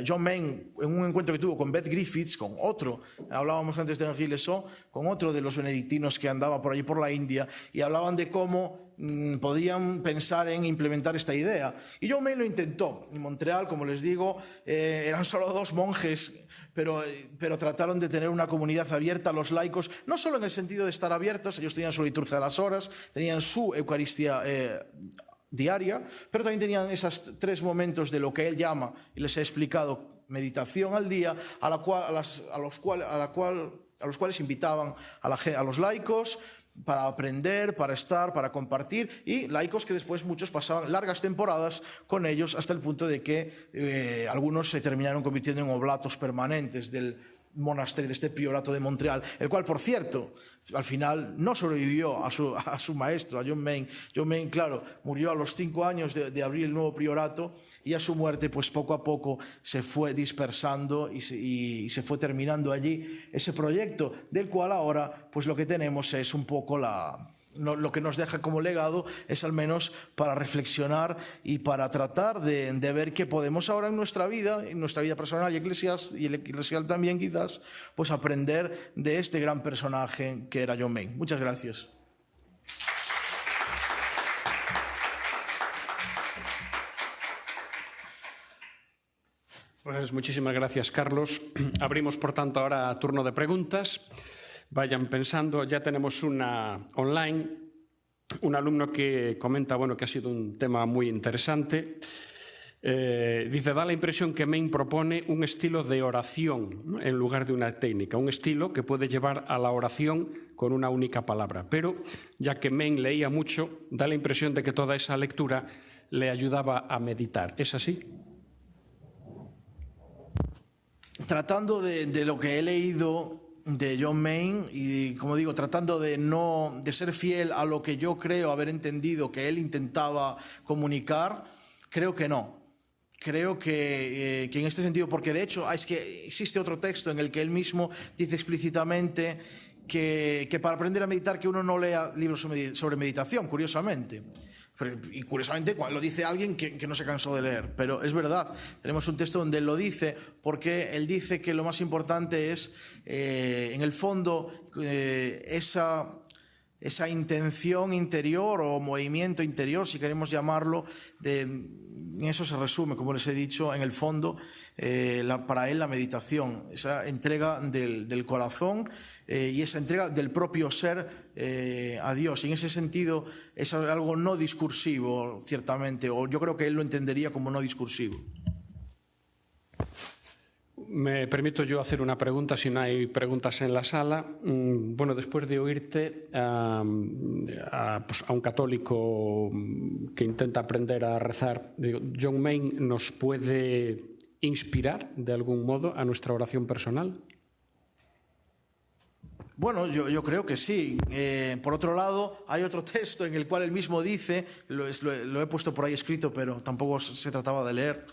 John Main en un encuentro que tuvo con Beth Griffiths, con otro, hablábamos antes de Henri Lesaux, con otro de los benedictinos que andaba por allí por la India, y hablaban de cómo podían pensar en implementar esta idea. Y John Main lo intentó. En Montreal, como les digo, eran solo 2 monjes, pero trataron de tener una comunidad abierta a los laicos, no solo en el sentido de estar abiertos, ellos tenían su liturgia de las horas, tenían su Eucaristía diaria, pero también tenían esos 3 momentos de lo que él llama, y les he explicado, meditación al día, a los cuales invitaban a los laicos para aprender, para estar, para compartir, y laicos que después muchos pasaban largas temporadas con ellos hasta el punto de que algunos se terminaron convirtiendo en oblatos permanentes del monasterio, de este priorato de Montreal, el cual, por cierto, al final no sobrevivió a su maestro, a John Main. John Main, claro, murió a los 5 años de abrir el nuevo priorato, y a su muerte, pues poco a poco se fue dispersando y se fue terminando allí ese proyecto, del cual ahora pues lo que tenemos es un poco lo que nos deja como legado, es al menos para reflexionar y para tratar de ver qué podemos ahora en nuestra vida personal y eclesial también quizás, pues aprender de este gran personaje que era John Main. Muchas gracias. Pues muchísimas gracias, Carlos. Abrimos, por tanto, ahora turno de preguntas. Vayan pensando, ya tenemos una online, un alumno que comenta que ha sido un tema muy interesante. Dice, da la impresión que Main propone un estilo de oración, ¿no?, en lugar de una técnica, un estilo que puede llevar a la oración con una única palabra. Pero, ya que Main leía mucho, da la impresión de que toda esa lectura le ayudaba a meditar. ¿Es así? Tratando de lo que he leído de John Main, y como digo, tratando de ser fiel a lo que yo creo haber entendido que él intentaba comunicar, creo que no. Creo que en este sentido, porque de hecho es que existe otro texto en el que él mismo dice explícitamente que para aprender a meditar que uno no lea libros sobre meditación, curiosamente. Y curiosamente lo dice alguien que no se cansó de leer, pero es verdad, tenemos un texto donde él lo dice, porque él dice que lo más importante es, en el fondo, esa intención interior o movimiento interior, si queremos llamarlo, en eso se resume, como les he dicho, en el fondo, para él la meditación, esa entrega del corazón y esa entrega del propio ser a Dios. Y en ese sentido es algo no discursivo, ciertamente, o yo creo que él lo entendería como no discursivo. Me permito yo hacer una pregunta, si no hay preguntas en la sala. Bueno, después de oírte a un católico que intenta aprender a rezar, ¿John Main nos puede inspirar de algún modo a nuestra oración personal? Bueno, yo creo que sí. Por otro lado, hay otro texto en el cual él mismo dice, lo he puesto por ahí escrito, pero tampoco se trataba de leer,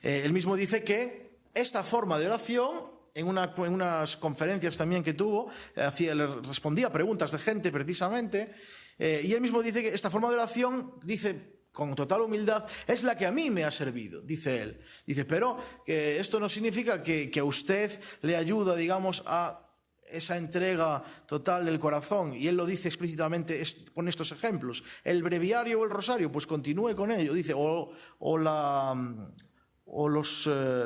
él mismo dice que esta forma de oración, en unas conferencias también que tuvo, le respondía a preguntas de gente precisamente, y él mismo dice que esta forma de oración, dice con total humildad, es la que a mí me ha servido, dice él. Dice, pero que esto no significa que a usted le ayuda, digamos, a esa entrega total del corazón, y él lo dice explícitamente, pone estos ejemplos. El breviario o el rosario, pues continúe con ello, dice,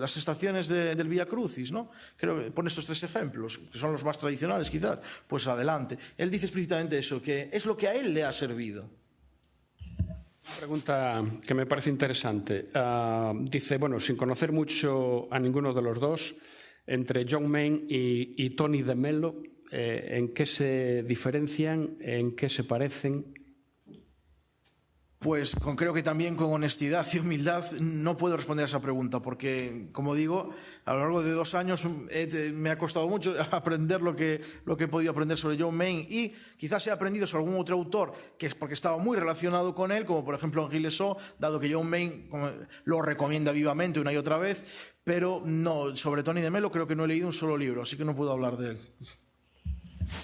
las estaciones del Vía Crucis, ¿no? Creo que pone estos tres ejemplos, que son los más tradicionales quizás, pues adelante. Él dice explícitamente eso, que es lo que a él le ha servido. Una pregunta que me parece interesante. Dice, bueno, sin conocer mucho a ninguno de los dos, entre John Main y Tony de Mello, ¿en qué se diferencian? ¿En qué se parecen? Pues creo que también con honestidad y humildad no puedo responder a esa pregunta, porque, como digo, a lo largo de 2 años me ha costado mucho aprender lo que he podido aprender sobre John Main, y quizás he aprendido sobre algún otro autor que es porque estaba muy relacionado con él, como por ejemplo Henri Lesaux, dado que John Main lo recomienda vivamente una y otra vez, pero no, sobre Tony de Mello creo que no he leído un solo libro, así que no puedo hablar de él.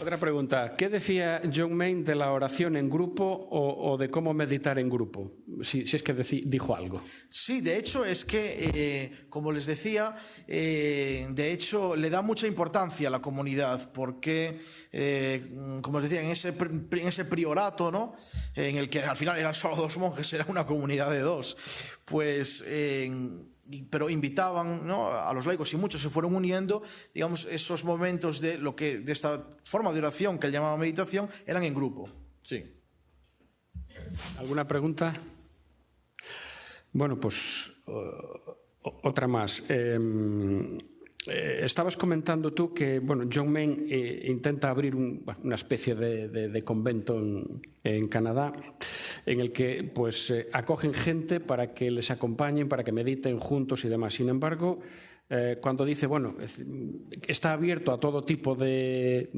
Otra pregunta. ¿Qué decía John Main de la oración en grupo o de cómo meditar en grupo? Si es que dijo algo. Sí, de hecho es que, como les decía, de hecho le da mucha importancia a la comunidad porque, como les decía, en ese priorato, ¿no? En el que al final eran solo 2 monjes, era una comunidad de 2, pues... pero invitaban, ¿no?, a los laicos, y muchos se fueron uniendo, digamos, esos momentos de esta forma de oración que él llamaba meditación eran en grupo. Sí. ¿Alguna pregunta? Bueno, pues otra más. Estabas comentando tú que, bueno, John Main intenta abrir una especie de convento en Canadá, en el que pues acogen gente para que les acompañen, para que mediten juntos y demás. Sin embargo, cuando dice, bueno, está abierto a todo tipo de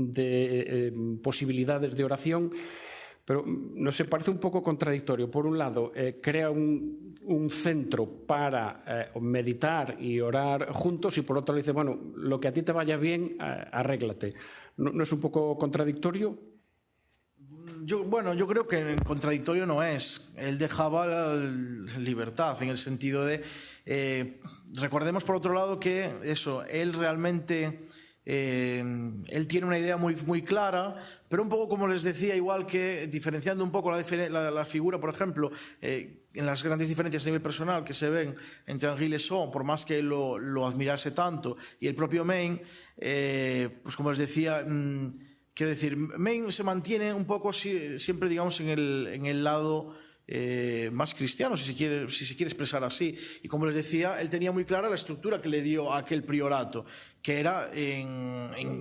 posibilidades de oración, pero no sé, parece un poco contradictorio. Por un lado, crea un centro para meditar y orar juntos, y por otro dice, bueno, lo que a ti te vaya bien, arréglate. ¿No es un poco contradictorio? Yo creo que contradictorio no es. Él dejaba la libertad en el sentido de... recordemos, por otro lado, que él realmente... él tiene una idea muy, muy clara, pero un poco, como les decía, igual que diferenciando un poco la figura, por ejemplo, en las grandes diferencias a nivel personal que se ven entre Henri Lesaux, por más que él lo admirase tanto, y el propio Main, pues como les decía... Quiero decir, Main se mantiene un poco siempre, digamos, en el lado más cristiano, si se quiere expresar así. Y como les decía, él tenía muy clara la estructura que le dio a aquel priorato, que era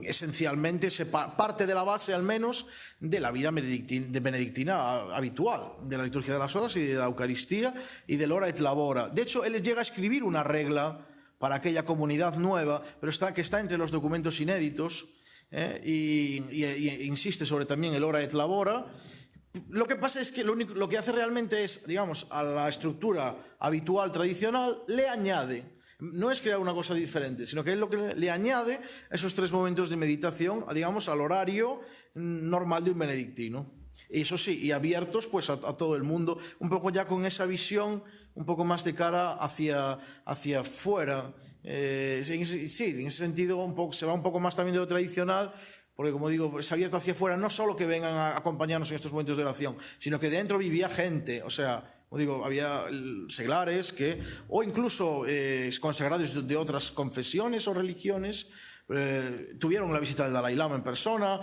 esencialmente parte de la base, al menos, de la vida benedictina habitual, de la liturgia de las horas y de la Eucaristía y del hora et labora. De hecho, él llega a escribir una regla para aquella comunidad nueva, pero que está entre los documentos inéditos, y insiste sobre también el hora et labora. Lo que pasa es que lo que hace realmente es, digamos, a la estructura habitual, tradicional, le añade. no es crear una cosa diferente, sino que es lo que le añade esos 3 momentos de meditación, digamos, al horario normal de un benedictino. Eso sí, y abiertos pues a todo el mundo, un poco ya con esa visión un poco más de cara hacia fuera. Sí, en ese sentido se va un poco más también de lo tradicional, porque como digo, es abierto hacia afuera, no solo que vengan a acompañarnos en estos momentos de oración, sino que dentro vivía gente, o sea, como digo, había seglares o incluso consagrados de otras confesiones o religiones, tuvieron la visita del Dalai Lama en persona,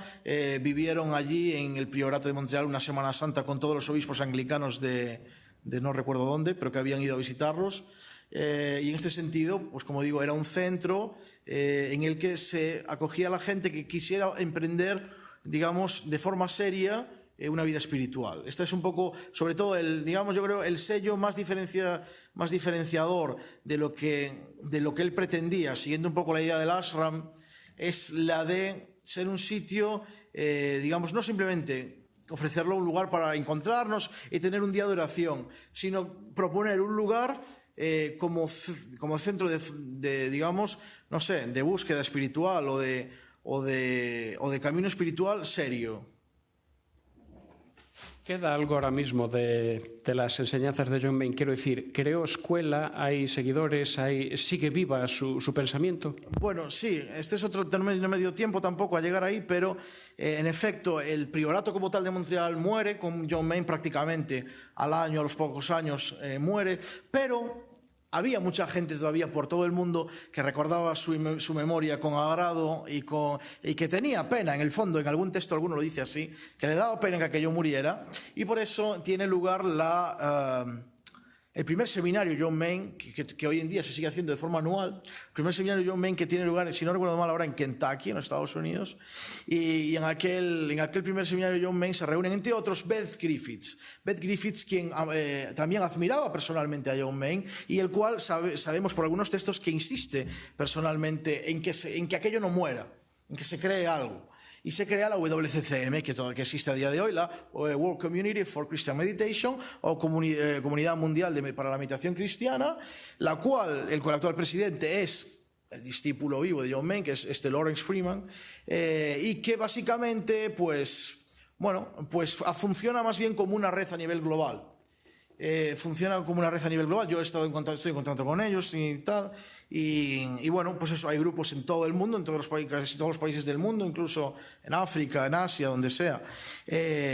vivieron allí en el Priorato de Montreal una Semana Santa con todos los obispos anglicanos de no recuerdo dónde, pero que habían ido a visitarlos. Y en este sentido, pues como digo, era un centro en el que se acogía a la gente que quisiera emprender, digamos, de forma seria una vida espiritual. Este es un poco, sobre todo, digamos, yo creo, el sello más diferenciador de lo que él pretendía, siguiendo un poco la idea del ashram, es la de ser un sitio, digamos, no simplemente ofrecerlo un lugar para encontrarnos y tener un día de oración, sino proponer un lugar como centro de digamos, no sé, de búsqueda espiritual o de camino espiritual serio. ¿Queda algo ahora mismo de las enseñanzas de John Main? Quiero decir, ¿creó escuela? ¿Hay seguidores? ¿Sigue viva su pensamiento? Bueno, sí, este es otro tema, no me dio tiempo tampoco a llegar ahí, pero en efecto el priorato como tal de Montreal muere, con John Main prácticamente al año, a los pocos años muere, pero había mucha gente todavía por todo el mundo que recordaba su memoria con agrado y que tenía pena, en el fondo, en algún texto alguno lo dice así, que le daba pena que aquello muriera, y por eso tiene lugar el primer seminario John Main, que hoy en día se sigue haciendo de forma anual, el primer seminario John Main que tiene lugar, si no recuerdo mal, ahora en Kentucky, en los Estados Unidos, y en aquel primer seminario John Main se reúnen, entre otros, Beth Griffiths, quien también admiraba personalmente a John Main, y el cual sabemos por algunos textos que insiste personalmente en que aquello no muera, en que se cree algo. Y se crea la WCCM, que existe a día de hoy, la World Community for Christian Meditation, o Comunidad Mundial para la Meditación Cristiana, la cual el actual presidente es el discípulo vivo de John Main, que es Lawrence Freeman, y que básicamente funciona más bien como una red a nivel global. Funciona como una red a nivel global. Yo estoy en contacto con ellos y tal, y bueno, pues eso, hay grupos en todo el mundo, en todos los países del mundo, incluso en África, en Asia, donde sea,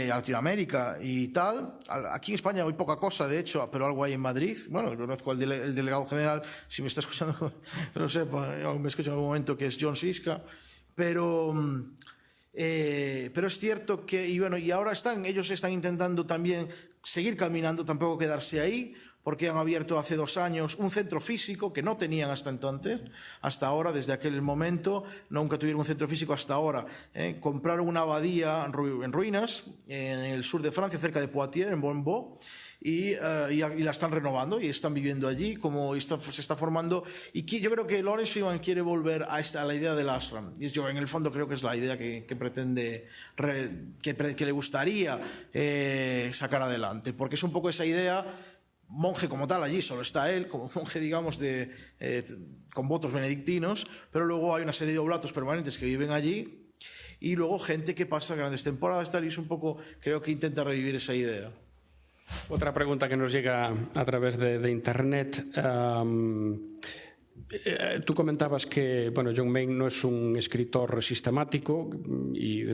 Latinoamérica y tal. Aquí en España hay poca cosa, de hecho, pero algo hay en Madrid. Bueno, conozco al delegado general, si me está escuchando, que lo sepa, me escucha en algún momento, que es John Siska, pero es cierto que, y ahora ellos están intentando también seguir caminando, tampoco quedarse ahí, porque han abierto hace 2 años un centro físico que no tenían hasta entonces, hasta ahora, desde aquel momento, nunca tuvieron un centro físico hasta ahora. Compraron una abadía en ruinas, en el sur de Francia, cerca de Poitiers, en Bonneau, y la están renovando y están viviendo allí, se está formando, y yo creo que Lawrence Freeman quiere volver a la idea del ashram, y yo en el fondo creo que es la idea que pretende, que le gustaría sacar adelante, porque es un poco esa idea. Monje como tal, allí solo está él, como monje, digamos, con votos benedictinos, pero luego hay una serie de oblatos permanentes que viven allí, y luego gente que pasa grandes temporadas, tal, y es un poco, creo que intenta revivir esa idea. Otra pregunta que nos llega a través de Internet. Tú comentabas que John Main no es un escritor sistemático y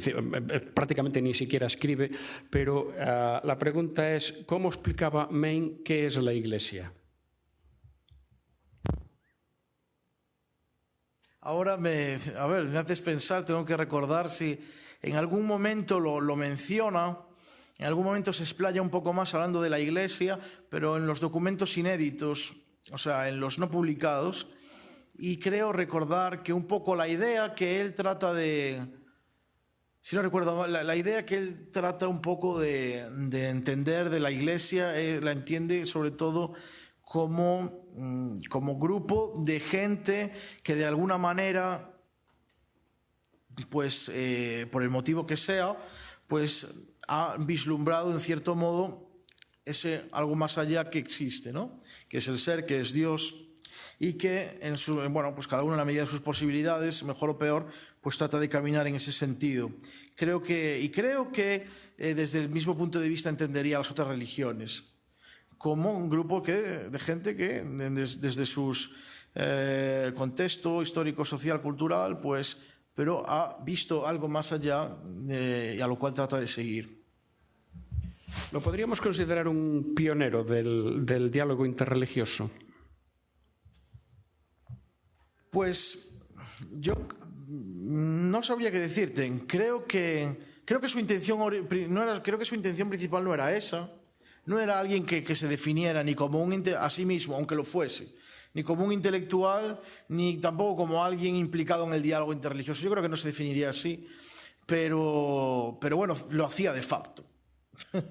prácticamente ni siquiera escribe, pero la pregunta es, ¿cómo explicaba Main qué es la Iglesia? Ahora me haces pensar, tengo que recordar si en algún momento lo menciona. En algún momento se explaya un poco más hablando de la Iglesia, pero en los documentos inéditos, o sea, en los no publicados, y creo recordar que un poco la idea que él trata si no recuerdo mal, la idea que él trata un poco de entender de la Iglesia, la entiende sobre todo como grupo de gente que de alguna manera, pues por el motivo que sea, pues ha vislumbrado en cierto modo ese algo más allá que existe, ¿no? Que es el ser, que es Dios, y que pues cada uno en la medida de sus posibilidades, mejor o peor, pues trata de caminar en ese sentido. Creo que desde el mismo punto de vista entendería a las otras religiones como un grupo de gente que desde sus contexto histórico, social, cultural, pues, pero ha visto algo más allá y a lo cual trata de seguir. ¿Lo podríamos considerar un pionero del diálogo interreligioso? Pues yo no sabría qué decirte. Creo que su intención principal no era esa. No era alguien que se definiera ni como a sí mismo, aunque lo fuese, ni como un intelectual, ni tampoco como alguien implicado en el diálogo interreligioso. Yo creo que no se definiría así, pero bueno, lo hacía de facto. No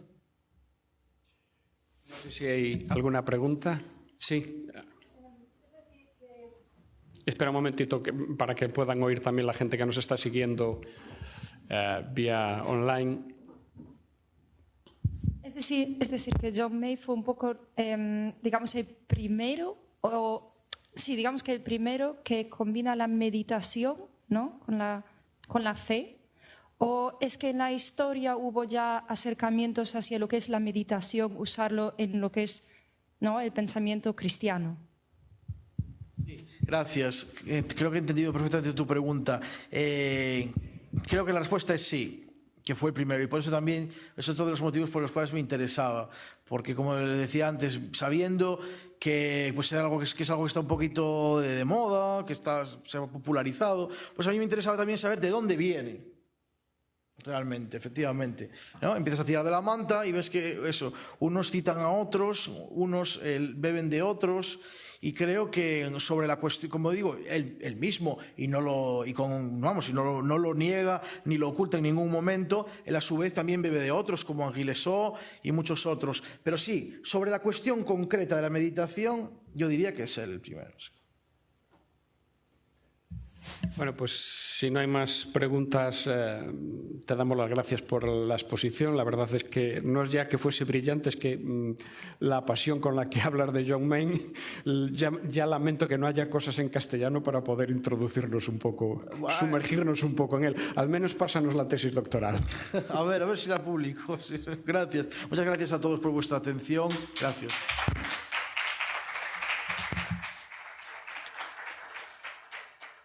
sé si hay alguna pregunta. Sí. Espera un momentito para que puedan oír también la gente que nos está siguiendo vía online. Es decir, que John May fue un poco, digamos, el primero, digamos que el primero que combina la meditación, ¿no?, con la fe. ¿O es que en la historia hubo ya acercamientos hacia lo que es la meditación, usarlo en lo que es, ¿no?, el pensamiento cristiano? Sí, gracias. Creo que he entendido perfectamente tu pregunta. Creo que la respuesta es sí, que fue el primero, y por eso también es otro de los motivos por los cuales me interesaba, porque como le decía antes, sabiendo que pues, es algo que está un poquito de moda, que se ha popularizado, pues a mí me interesaba también saber de dónde viene. Realmente, efectivamente, ¿no? Empiezas a tirar de la manta y ves que eso, unos citan a otros, unos beben de otros, y creo que sobre la cuestión, como digo, él mismo no lo niega ni lo oculta en ningún momento, él a su vez también bebe de otros como Aguilesó y muchos otros, pero sí, sobre la cuestión concreta de la meditación, yo diría que es él el primero. Bueno, pues si no hay más preguntas, te damos las gracias por la exposición. La verdad es que no es ya que fuese brillante, es que la pasión con la que hablas de John Main, ya lamento que no haya cosas en castellano para poder introducirnos un poco, sumergirnos un poco en él. Al menos pásanos la tesis doctoral. A ver si la publico. Gracias. Muchas gracias a todos por vuestra atención. Gracias.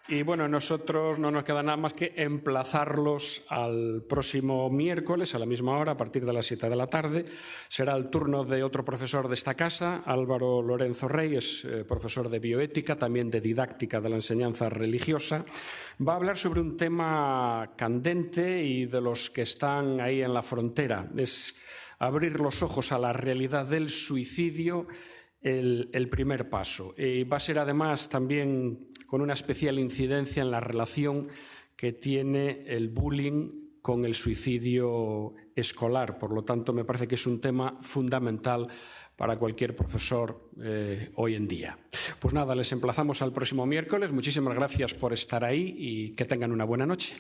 Y bueno, nosotros no nos queda nada más que emplazarlos al próximo miércoles a la misma hora, a partir de las 7 de la tarde. Será el turno de otro profesor de esta casa, Álvaro Lorenzo Rey, es profesor de bioética, también de didáctica de la enseñanza religiosa. Va a hablar sobre un tema candente y de los que están ahí en la frontera. Es abrir los ojos a la realidad del suicidio, el primer paso. Y va a ser además también con una especial incidencia en la relación que tiene el bullying con el suicidio escolar. Por lo tanto, me parece que es un tema fundamental para cualquier profesor hoy en día. Pues nada, les emplazamos al próximo miércoles. Muchísimas gracias por estar ahí y que tengan una buena noche.